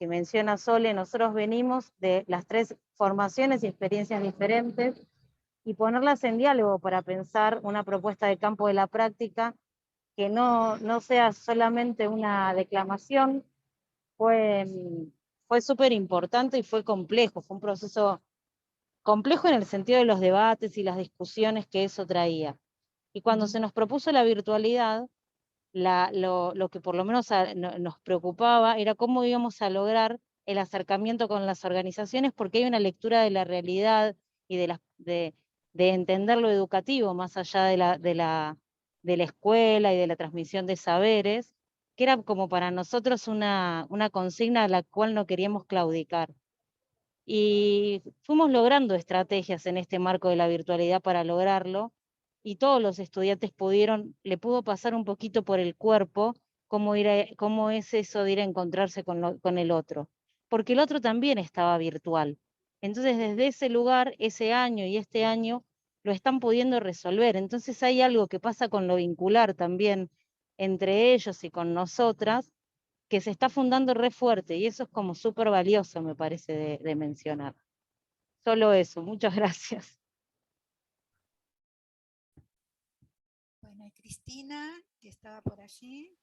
menciona Sole. Nosotros venimos de las 3 formaciones y experiencias diferentes, y ponerlas en diálogo para pensar una propuesta de campo de la práctica que no sea solamente una declamación. Fue súper importante y fue complejo, fue un proceso complejo en el sentido de los debates y las discusiones que eso traía. Y cuando se nos propuso la virtualidad, lo que por lo menos nos preocupaba era cómo íbamos a lograr el acercamiento con las organizaciones, porque hay una lectura de la realidad y de entender lo educativo más allá de la escuela y de la transmisión de saberes, que era como para nosotros una consigna a la cual no queríamos claudicar. Y fuimos logrando estrategias en este marco de la virtualidad para lograrlo, y todos los estudiantes le pudo pasar un poquito por el cuerpo cómo es eso de ir a encontrarse con el otro, porque el otro también estaba virtual. Entonces desde ese lugar, ese año y este año, lo están pudiendo resolver. Entonces hay algo que pasa con lo vincular también entre ellos y con nosotras, que se está fundando re fuerte, y eso es como súper valioso, me parece, de mencionar. Solo eso, muchas gracias. Bueno, y Cristina, que estaba por allí.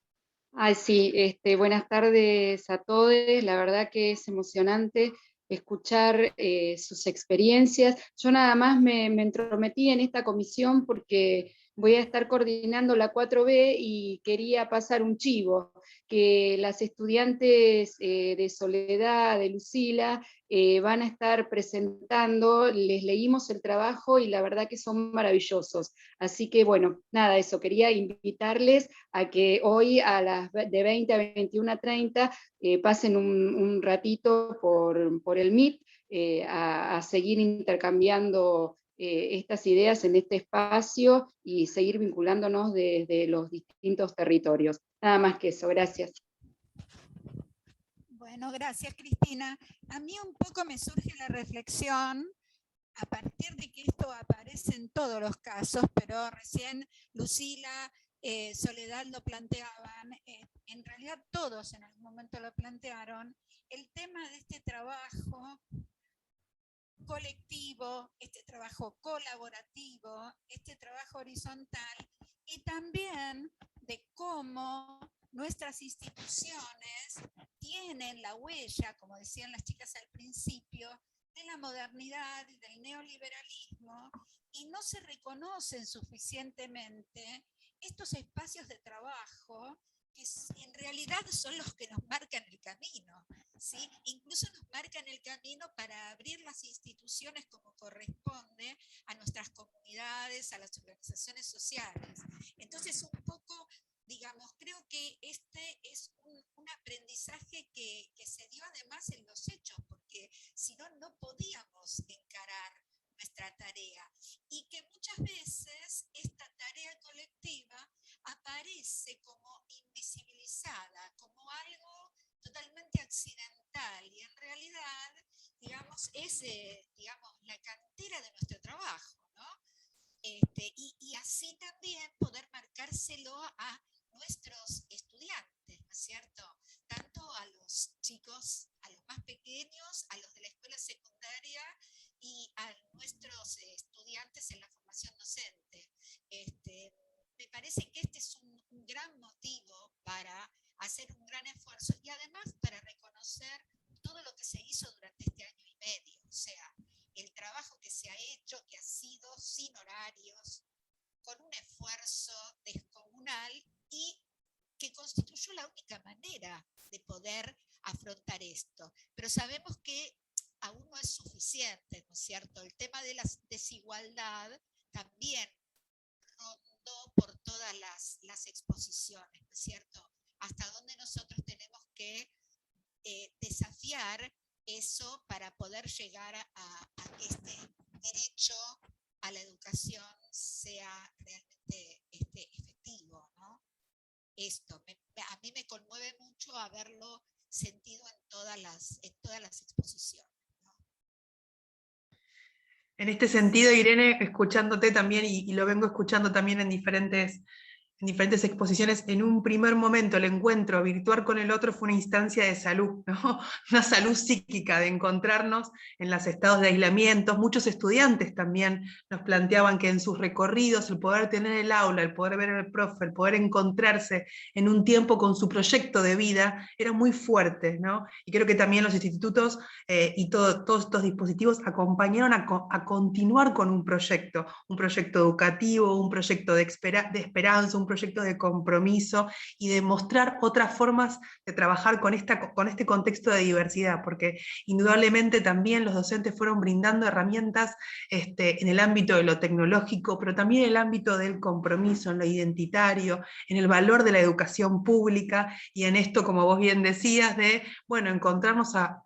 Ay, sí, buenas tardes a todos. La verdad que es emocionante escuchar sus experiencias. Yo nada más me entrometí en esta comisión porque voy a estar coordinando la 4B y quería pasar un chivo, que las estudiantes de Soledad, de Lucila, van a estar presentando. Les leímos el trabajo y la verdad que son maravillosos. Así que bueno, nada, eso, quería invitarles a que hoy de 20 a 21:30 pasen un ratito por el Meet a seguir intercambiando estas ideas en este espacio y seguir vinculándonos desde los distintos territorios. Nada más que eso, gracias. Bueno, gracias Cristina. A mí un poco me surge la reflexión a partir de que esto aparece en todos los casos, pero recién Lucila, Soledad lo planteaban, en realidad todos en algún momento lo plantearon, el tema de este trabajo colectivo, este trabajo colaborativo, este trabajo horizontal, y también de cómo nuestras instituciones tienen la huella, como decían las chicas al principio, de la modernidad y del neoliberalismo, y no se reconocen suficientemente estos espacios de trabajo que en realidad son los que nos marcan el camino, ¿sí? Incluso nos marcan el camino para abrir las instituciones como corresponde a nuestras comunidades, a las organizaciones sociales. Entonces, un poco, digamos, creo que este es un aprendizaje que se dio además en los hechos, porque si no, no podíamos encarar nuestra tarea, y que muchas veces esta tarea colectiva aparece como invisibilizada, como algo totalmente accidental, y en realidad, digamos, es digamos, la cantera de nuestro trabajo, ¿no? Y así también poder marcárselo a nuestros estudiantes, ¿no es cierto? Tanto a los chicos, a los más pequeños, a los de la escuela secundaria y a nuestros estudiantes en la formación docente. Me parece que este es un gran motivo para hacer un se hizo durante este año y medio. O sea, el trabajo que se ha hecho, que ha sido sin horarios, con un esfuerzo descomunal y que constituyó la única manera de poder afrontar esto. Pero sabemos que aún no es suficiente, ¿no es cierto? El tema de la desigualdad también rondó por todas las exposiciones, ¿no es cierto? Hasta dónde nosotros tenemos que desafiar eso para poder llegar a que este derecho a la educación sea realmente efectivo, ¿no? Esto, a mí me conmueve mucho haberlo sentido en todas las exposiciones. En este sentido, Irene, escuchándote también, y lo vengo escuchando también en diferentes exposiciones, en un primer momento el encuentro virtual con el otro fue una instancia de salud, ¿no? Una salud psíquica, de encontrarnos en los estados de aislamiento. Muchos estudiantes también nos planteaban que en sus recorridos el poder tener el aula, el poder ver al profe, el poder encontrarse en un tiempo con su proyecto de vida, era muy fuerte, ¿no? Y creo que también los institutos y todos estos dispositivos acompañaron a continuar con un proyecto educativo, un proyecto de esperanza, un proyecto de compromiso y de mostrar otras formas de trabajar con este contexto de diversidad, porque indudablemente también los docentes fueron brindando herramientas en el ámbito de lo tecnológico, pero también en el ámbito del compromiso, en lo identitario, en el valor de la educación pública, y en esto, como vos bien decías, de encontrarnos a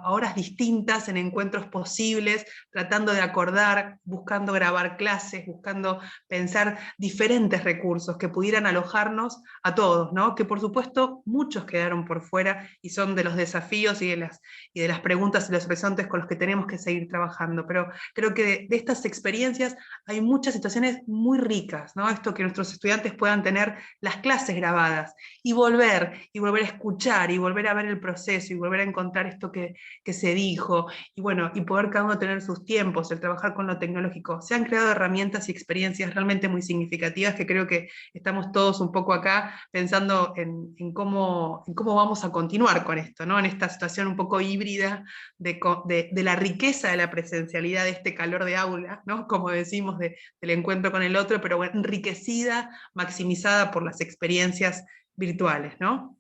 horas distintas, en encuentros posibles, tratando de acordar, buscando grabar clases, buscando pensar diferentes recursos que pudieran alojarnos a todos, ¿no? Que por supuesto muchos quedaron por fuera y son de los desafíos y de las preguntas y los horizontes con los que tenemos que seguir trabajando, pero creo que de estas experiencias hay muchas situaciones muy ricas, ¿no? Esto que nuestros estudiantes puedan tener las clases grabadas y volver a escuchar y volver a ver el proceso y volver a encontrar esto que se dijo, y poder cada uno tener sus tiempos, el trabajar con lo tecnológico. Se han creado herramientas y experiencias realmente muy significativas que creo que estamos todos un poco acá pensando en cómo vamos a continuar con esto, ¿no? En esta situación un poco híbrida de la riqueza de la presencialidad, de este calor de aula, ¿no? Como decimos, del encuentro con el otro, pero enriquecida, maximizada por las experiencias virtuales, ¿no?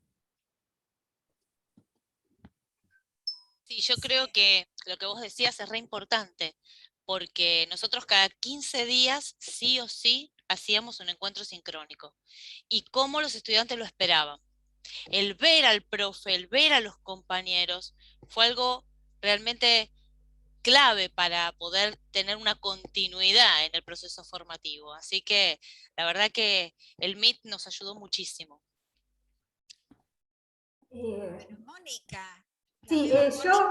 Sí, yo creo que lo que vos decías es re importante, porque nosotros cada 15 días, sí o sí, hacíamos un encuentro sincrónico. Y cómo los estudiantes lo esperaban. El ver al profe, el ver a los compañeros, fue algo realmente clave para poder tener una continuidad en el proceso formativo. Así que la verdad que el Meet nos ayudó muchísimo. Mónica. Sí, yo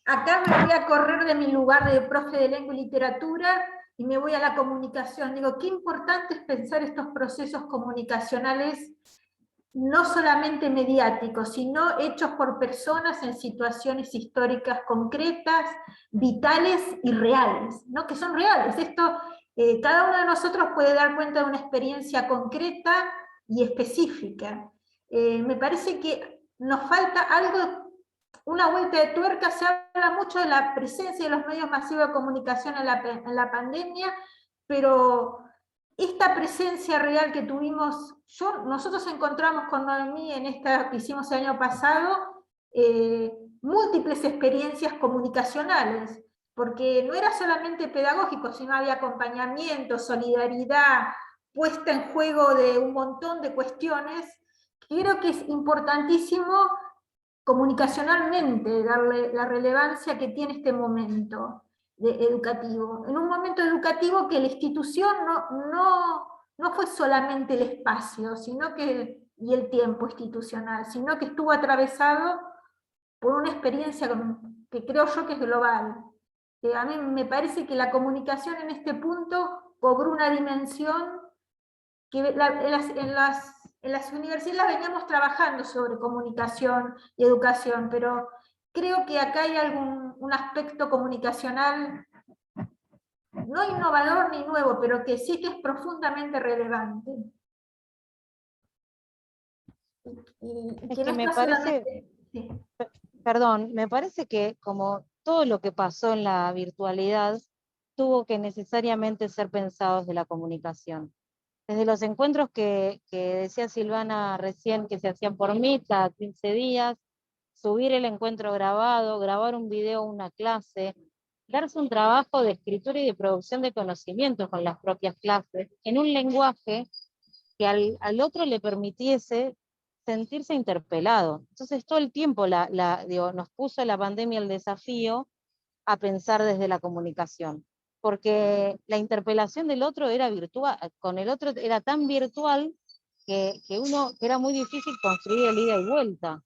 acá me voy a correr de mi lugar de profe de lengua y literatura y me voy a la comunicación. Digo, qué importante es pensar estos procesos comunicacionales no solamente mediáticos, sino hechos por personas en situaciones históricas concretas, vitales y reales, ¿no? Que son reales. Esto, cada uno de nosotros puede dar cuenta de una experiencia concreta y específica. Me parece que nos falta algo, una vuelta de tuerca. Se habla mucho de la presencia de los medios masivos de comunicación en la pandemia, pero esta presencia real que tuvimos, nosotros encontramos con Noemí en esta que hicimos el año pasado, múltiples experiencias comunicacionales, porque no era solamente pedagógico, sino había acompañamiento, solidaridad, puesta en juego de un montón de cuestiones. Creo que es importantísimo comunicacionalmente darle la relevancia que tiene este momento educativo. En un momento educativo que la institución no fue solamente el espacio y el tiempo institucional, sino que estuvo atravesado por una experiencia que creo yo que es global. A mí me parece que la comunicación en este punto cobró una dimensión que en las universidades la veníamos trabajando sobre comunicación y educación, pero creo que acá hay un aspecto comunicacional no innovador ni nuevo, pero que sí que es profundamente relevante. Es que me parece... perdón, me parece que como todo lo que pasó en la virtualidad tuvo que necesariamente ser pensado desde la comunicación. Desde los encuentros que decía Silvana recién, que se hacían por Meet cada 15 días, subir el encuentro grabado, grabar un video, una clase, darse un trabajo de escritura y de producción de conocimientos con las propias clases, en un lenguaje que al otro le permitiese sentirse interpelado. Entonces todo el tiempo nos puso la pandemia el desafío a pensar desde la comunicación, porque la interpelación del otro era virtual, con el otro era tan virtual que era muy difícil construir el ida y vuelta.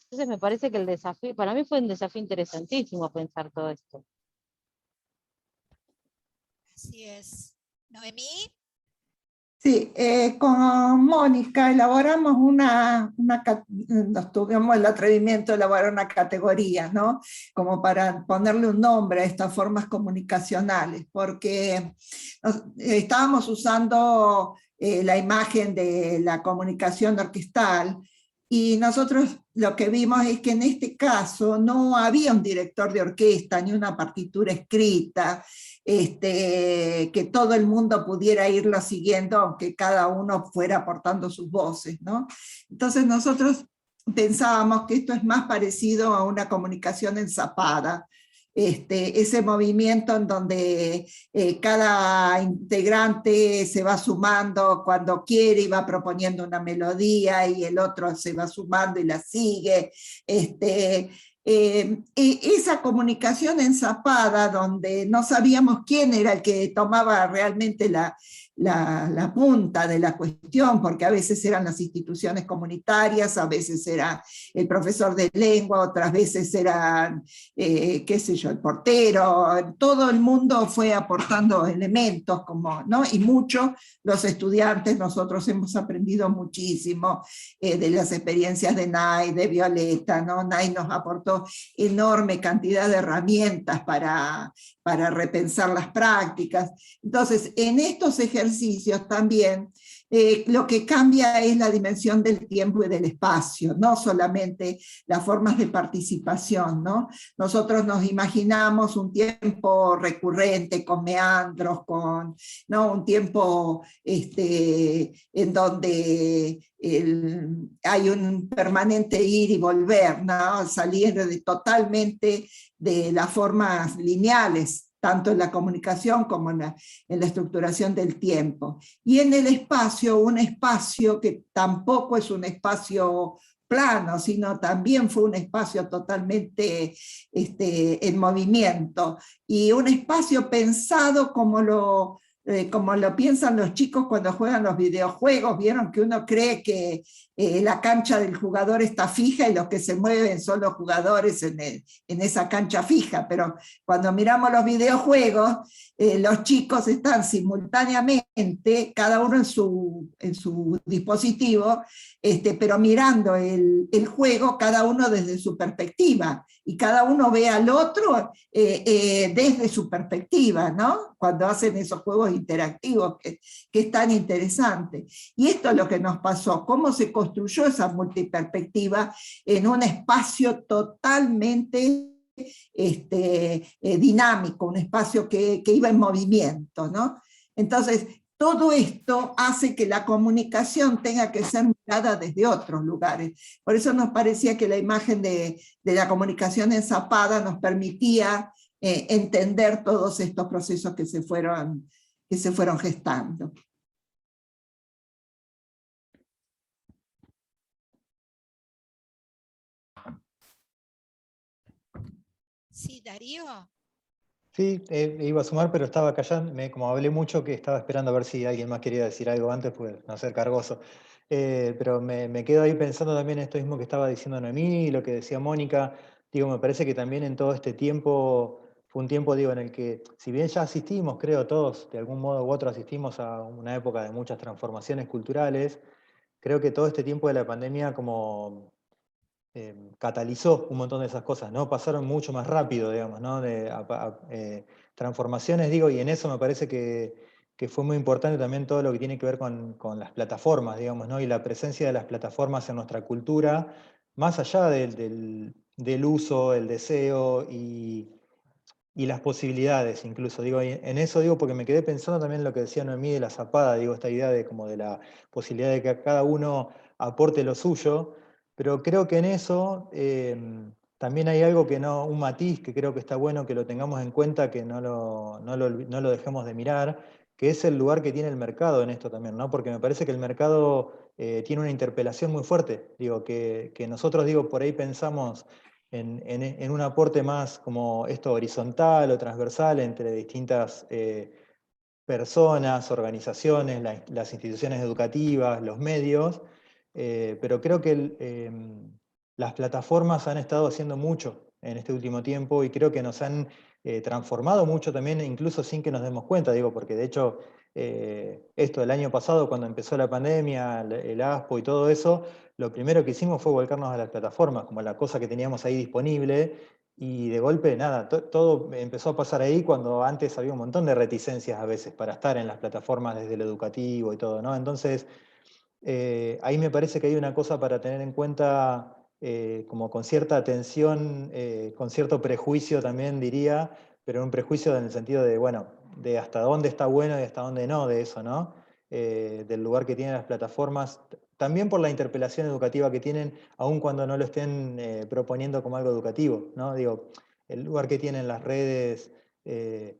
Entonces me parece que el desafío, para mí fue un desafío interesantísimo pensar todo esto. Así es. ¿Noemí? Sí, con Mónica elaboramos nos tuvimos el atrevimiento de elaborar una categoría, ¿no? Como para ponerle un nombre a estas formas comunicacionales, porque estábamos usando la imagen de la comunicación orquestal, y nosotros lo que vimos es que en este caso no había un director de orquesta ni una partitura escrita, que todo el mundo pudiera irlo siguiendo, aunque cada uno fuera aportando sus voces, ¿no? Entonces nosotros pensábamos que esto es más parecido a una comunicación ensapada, ese movimiento en donde cada integrante se va sumando cuando quiere y va proponiendo una melodía, y el otro se va sumando y la sigue. Esa comunicación ensapada, donde no sabíamos quién era el que tomaba realmente la punta de la cuestión, porque a veces eran las instituciones comunitarias, a veces era el profesor de lengua, otras veces era, qué sé yo, el portero. Todo el mundo fue aportando elementos, ¿no? Y mucho los estudiantes. Nosotros hemos aprendido muchísimo de las experiencias de Nay, de Violeta, ¿no? Nay nos aportó enorme cantidad de herramientas para repensar las prácticas. Entonces, en estos ejercicios también lo que cambia es la dimensión del tiempo y del espacio, no solamente las formas de participación, ¿no? Nosotros nos imaginamos un tiempo recurrente, con meandros, ¿no? Un tiempo en donde hay un permanente ir y volver, ¿no? Salir totalmente de las formas lineales, tanto en la comunicación como en la estructuración del tiempo. Y en el espacio, un espacio que tampoco es un espacio plano, sino también fue un espacio totalmente en movimiento, y un espacio pensado como lo piensan los chicos cuando juegan los videojuegos. Vieron que uno cree que la cancha del jugador está fija y los que se mueven son los jugadores en esa cancha fija, pero cuando miramos los videojuegos, los chicos están simultáneamente, cada uno en su dispositivo, pero mirando el juego, cada uno desde su perspectiva, y cada uno ve al otro desde su perspectiva, ¿no? Cuando hacen esos juegos interactivos que es tan interesante. Y esto es lo que nos pasó, cómo se construyó esa multiperspectiva en un espacio totalmente dinámico, un espacio que iba en movimiento, ¿no? Entonces, todo esto hace que la comunicación tenga que ser mirada desde otros lugares. Por eso nos parecía que la imagen de la comunicación ensapada nos permitía entender todos estos procesos que se fueron gestando. Sí, Darío. Sí, iba a sumar, pero estaba callando, como hablé mucho, que estaba esperando a ver si alguien más quería decir algo antes, pues no ser cargoso. Pero me quedo ahí pensando también en esto mismo que estaba diciendo Noemí y lo que decía Mónica. Digo, me parece que también en todo este tiempo, fue un tiempo, digo, en el que, si bien ya asistimos, creo todos, de algún modo u otro asistimos a una época de muchas transformaciones culturales, creo que todo este tiempo de la pandemia como catalizó un montón de esas cosas, ¿no? Pasaron mucho más rápido, digamos, ¿no? Transformaciones, digo, y en eso me parece que fue muy importante también todo lo que tiene que ver con las plataformas, digamos, ¿no? Y la presencia de las plataformas en nuestra cultura, más allá del uso, el deseo y las posibilidades incluso. Digo, en eso digo porque me quedé pensando también en lo que decía Noemí de la zapada, digo, esta idea de como de la posibilidad de que cada uno aporte lo suyo, pero creo que en eso también hay algo que no, un matiz que creo que está bueno que lo tengamos en cuenta, que no lo dejemos de mirar, que es el lugar que tiene el mercado en esto también, ¿no? Porque me parece que el mercado tiene una interpelación muy fuerte, digo, que nosotros, digo, por ahí pensamos en un aporte más como esto horizontal o transversal entre distintas personas, organizaciones, las instituciones educativas, los medios, pero creo que las plataformas han estado haciendo mucho en este último tiempo y creo que nos han transformado mucho también, incluso sin que nos demos cuenta, digo, porque de hecho esto el año pasado cuando empezó la pandemia, el ASPO y todo eso, lo primero que hicimos fue volcarnos a las plataformas, como la cosa que teníamos ahí disponible, y de golpe, nada, todo empezó a pasar ahí cuando antes había un montón de reticencias a veces para estar en las plataformas desde lo educativo y todo, ¿no? Entonces, ahí me parece que hay una cosa para tener en cuenta como con cierta atención, con cierto prejuicio también diría, pero un prejuicio en el sentido de, bueno, de hasta dónde está bueno y hasta dónde no de eso, ¿no? Del lugar que tienen las plataformas, también por la interpelación educativa que tienen, aun cuando no lo estén proponiendo como algo educativo, ¿no? Digo, el lugar que tienen las redes,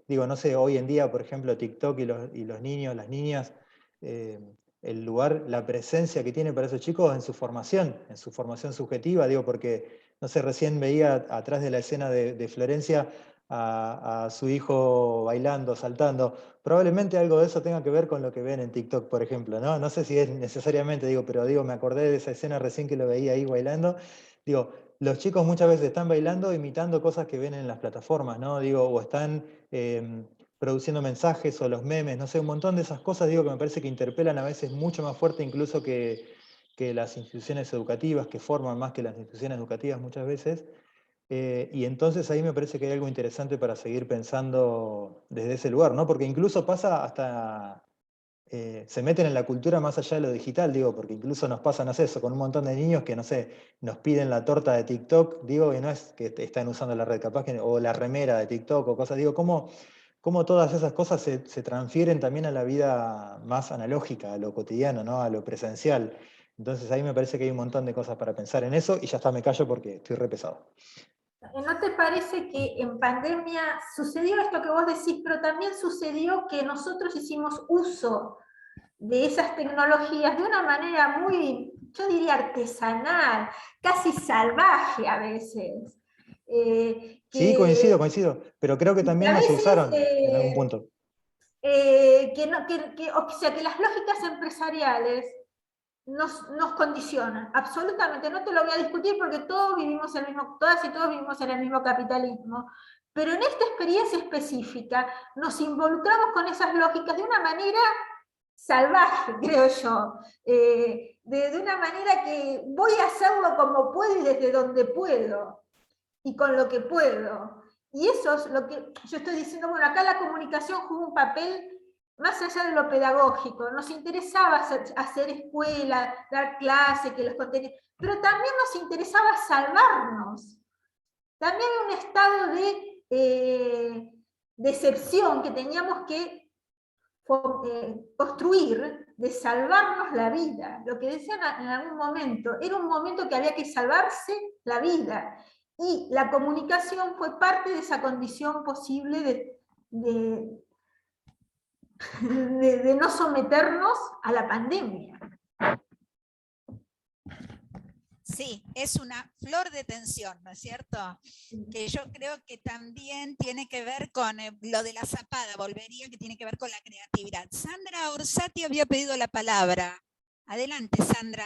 digo, no sé, hoy en día, por ejemplo, TikTok y los niños, las niñas, el lugar, la presencia que tiene para esos chicos en su formación subjetiva, digo, porque, no sé, recién veía atrás de la escena de Florencia a su hijo bailando, saltando. Probablemente algo de eso tenga que ver con lo que ven en TikTok, por ejemplo, ¿no? No sé si es necesariamente, digo, pero digo, me acordé de esa escena recién que lo veía ahí bailando. Digo, los chicos muchas veces están bailando imitando cosas que ven en las plataformas, ¿no? Digo, o están produciendo mensajes o los memes, no sé, un montón de esas cosas, digo, que me parece que interpelan a veces mucho más fuerte incluso que las instituciones educativas, que forman más que las instituciones educativas muchas veces. Y entonces ahí me parece que hay algo interesante para seguir pensando desde ese lugar, ¿no? Porque incluso pasa hasta, se meten en la cultura más allá de lo digital, digo, porque incluso nos pasa, no sé, eso, con un montón de niños que, no sé, nos piden la torta de TikTok, digo, y no es que están usando la red, capaz que, o la remera de TikTok o cosas, digo, cómo todas esas cosas se transfieren también a la vida más analógica, a lo cotidiano, ¿no? A lo presencial. Entonces ahí me parece que hay un montón de cosas para pensar en eso, y ya está, me callo porque estoy re pesado. ¿No te parece que en pandemia sucedió esto que vos decís, pero también sucedió que nosotros hicimos uso de esas tecnologías de una manera muy, yo diría, artesanal, casi salvaje a veces? Sí, coincido, pero creo que también no se usaron en algún punto. O sea, que las lógicas empresariales nos condicionan, absolutamente, no te lo voy a discutir porque todos vivimos todas y todos vivimos en el mismo capitalismo, pero en esta experiencia específica nos involucramos con esas lógicas de una manera salvaje, creo yo, de una manera que voy a hacerlo como puedo y desde donde puedo, y con lo que puedo. Y eso es lo que yo estoy diciendo, bueno, acá la comunicación juega un papel más allá de lo pedagógico. Nos interesaba hacer escuela, dar clase, que los contenidos, pero también nos interesaba salvarnos. También hay un estado de decepción que teníamos que construir, de salvarnos la vida. Lo que decían en algún momento, era un momento que había que salvarse la vida. Y la comunicación fue parte de esa condición posible de no someternos a la pandemia. Sí, es una flor de tensión, ¿no es cierto? Que yo creo que también tiene que ver con lo de la zapada, volvería, que tiene que ver con la creatividad. Sandra Orsatti había pedido la palabra. Adelante, Sandra.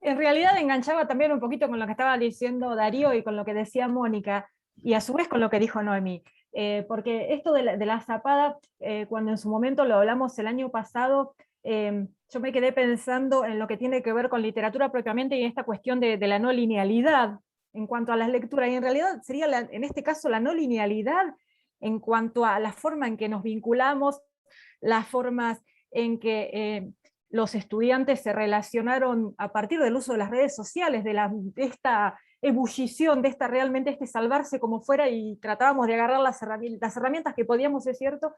En realidad enganchaba también un poquito con lo que estaba diciendo Darío y con lo que decía Mónica, y a su vez con lo que dijo Noemí. Porque esto de la zapada, cuando en su momento lo hablamos el año pasado, yo me quedé pensando en lo que tiene que ver con literatura propiamente y esta cuestión de la no linealidad en cuanto a las lecturas, y en realidad sería en este caso la no linealidad en cuanto a la forma en que nos vinculamos, las formas en que los estudiantes se relacionaron a partir del uso de las redes sociales, de esta ebullición, de realmente este salvarse como fuera, y tratábamos de agarrar las herramientas que podíamos, es cierto,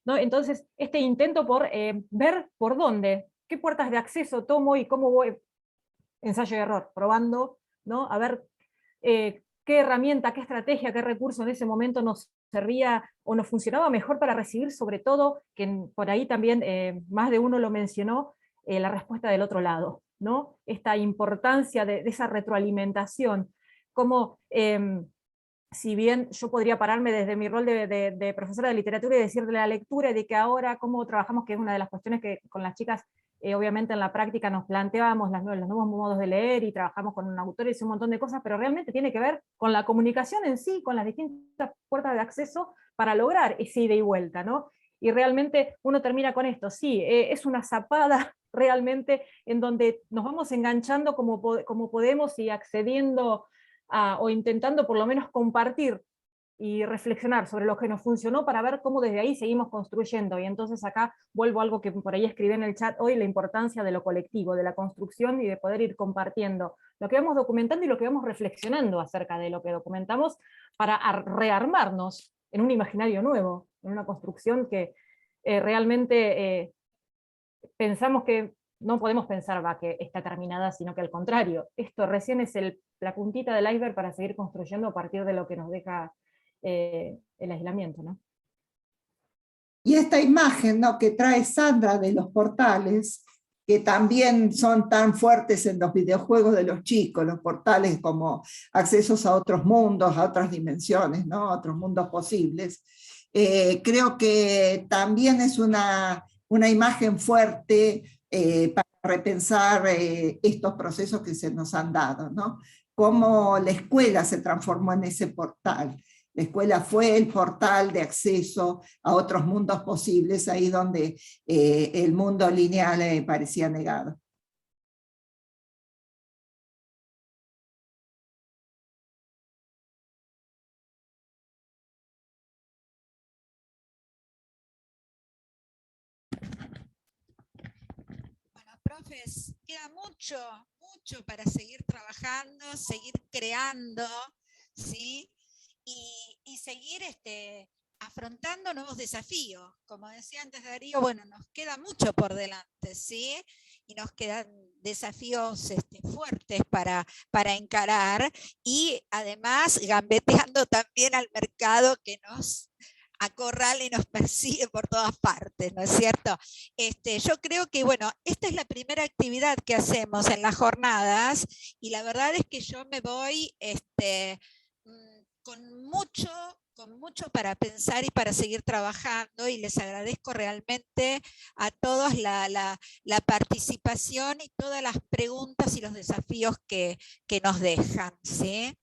¿no? Entonces, este intento por ver por dónde, qué puertas de acceso tomo y cómo voy, ensayo y error, probando, ¿no? A ver qué herramienta, qué estrategia, qué recurso en ese momento nos servía o nos funcionaba mejor para recibir, sobre todo, que por ahí también más de uno lo mencionó, la respuesta del otro lado, ¿no? Esta importancia de esa retroalimentación, como si bien yo podría pararme desde mi rol de profesora de literatura y decir de la lectura y de que ahora cómo trabajamos, que es una de las cuestiones que con las chicas obviamente en la práctica nos planteábamos los nuevos modos de leer y trabajamos con autores y un montón de cosas, pero realmente tiene que ver con la comunicación en sí, con las distintas puertas de acceso para lograr ese ida y vuelta, ¿no? Y realmente uno termina con esto, sí, es una zapada realmente en donde nos vamos enganchando como podemos y accediendo o intentando por lo menos compartir y reflexionar sobre lo que nos funcionó para ver cómo desde ahí seguimos construyendo. Y entonces acá vuelvo a algo que por ahí escribí en el chat hoy, la importancia de lo colectivo, de la construcción y de poder ir compartiendo lo que vamos documentando y lo que vamos reflexionando acerca de lo que documentamos para rearmarnos en un imaginario nuevo, en una construcción que realmente pensamos que no podemos pensar que está terminada, sino que al contrario, esto recién es la puntita del iceberg para seguir construyendo a partir de lo que nos deja el aislamiento, ¿no? Y esta imagen, ¿no?, que trae Sandra de los portales, que también son tan fuertes en los videojuegos de los chicos, los portales como accesos a otros mundos, a otras dimensiones, ¿no?, a otros mundos posibles, creo que también es una imagen fuerte para repensar estos procesos que se nos han dado, ¿no? Cómo la escuela se transformó en ese portal. La escuela fue el portal de acceso a otros mundos posibles, ahí donde el mundo lineal parecía negado. Bueno, profes, queda mucho para seguir trabajando, seguir creando, ¿sí? Y seguir afrontando nuevos desafíos. Como decía antes Darío, bueno, nos queda mucho por delante, ¿sí? Y nos quedan desafíos fuertes para encarar, y además gambeteando también al mercado que nos acorrala y nos persigue por todas partes, ¿no es cierto? Yo creo que, bueno, esta es la primera actividad que hacemos en las jornadas, y la verdad es que yo me voy con mucho para pensar y para seguir trabajando, y les agradezco realmente a todos la participación y todas las preguntas y los desafíos que nos dejan, ¿sí?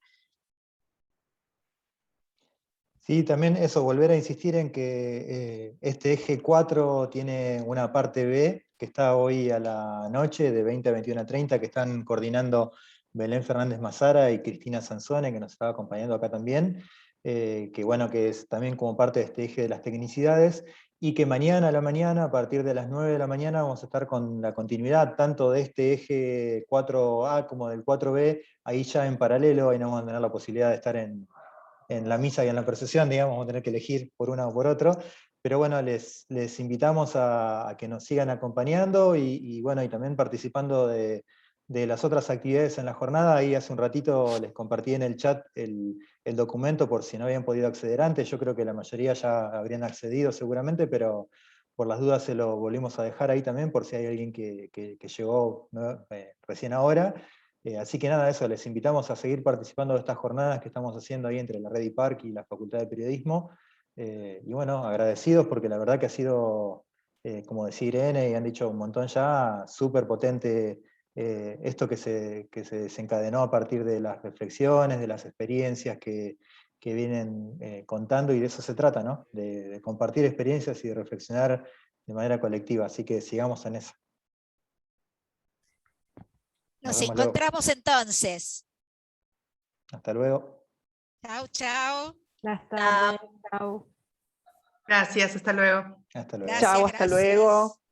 Sí, también eso, volver a insistir en que este eje 4 tiene una parte B, que está hoy a la noche, de 20 a 21:30, que están coordinando Belén Fernández Mazara y Cristina Sansone, que nos estaba acompañando acá también, que bueno, que es también como parte de este eje de las tecnicidades, y que mañana a la mañana, a partir de las 9 de la mañana, vamos a estar con la continuidad tanto de este eje 4A como del 4B, ahí ya en paralelo, ahí no vamos a tener la posibilidad de estar en la misa y en la procesión, digamos, vamos a tener que elegir por uno o por otro, pero bueno, les invitamos a que nos sigan acompañando y bueno, y también participando de las otras actividades en la jornada. Ahí hace un ratito les compartí en el chat el documento por si no habían podido acceder antes. Yo creo que la mayoría ya habrían accedido seguramente, pero por las dudas se lo volvimos a dejar ahí también por si hay alguien que llegó, ¿no?, recién ahora. Así que nada, eso, les invitamos a seguir participando de estas jornadas que estamos haciendo ahí entre la Red IPARC y la Facultad de Periodismo. Y bueno, agradecidos porque la verdad que ha sido, como decía Irene y han dicho un montón ya, súper potente esto que se desencadenó a partir de las reflexiones, de las experiencias que vienen contando, y de eso se trata, ¿no? De compartir experiencias y de reflexionar de manera colectiva. Así que sigamos en eso. Nos encontramos entonces. Hasta luego. Chao, chao. Hasta luego. Chao. Gracias, hasta luego. Hasta luego. Chao, hasta luego.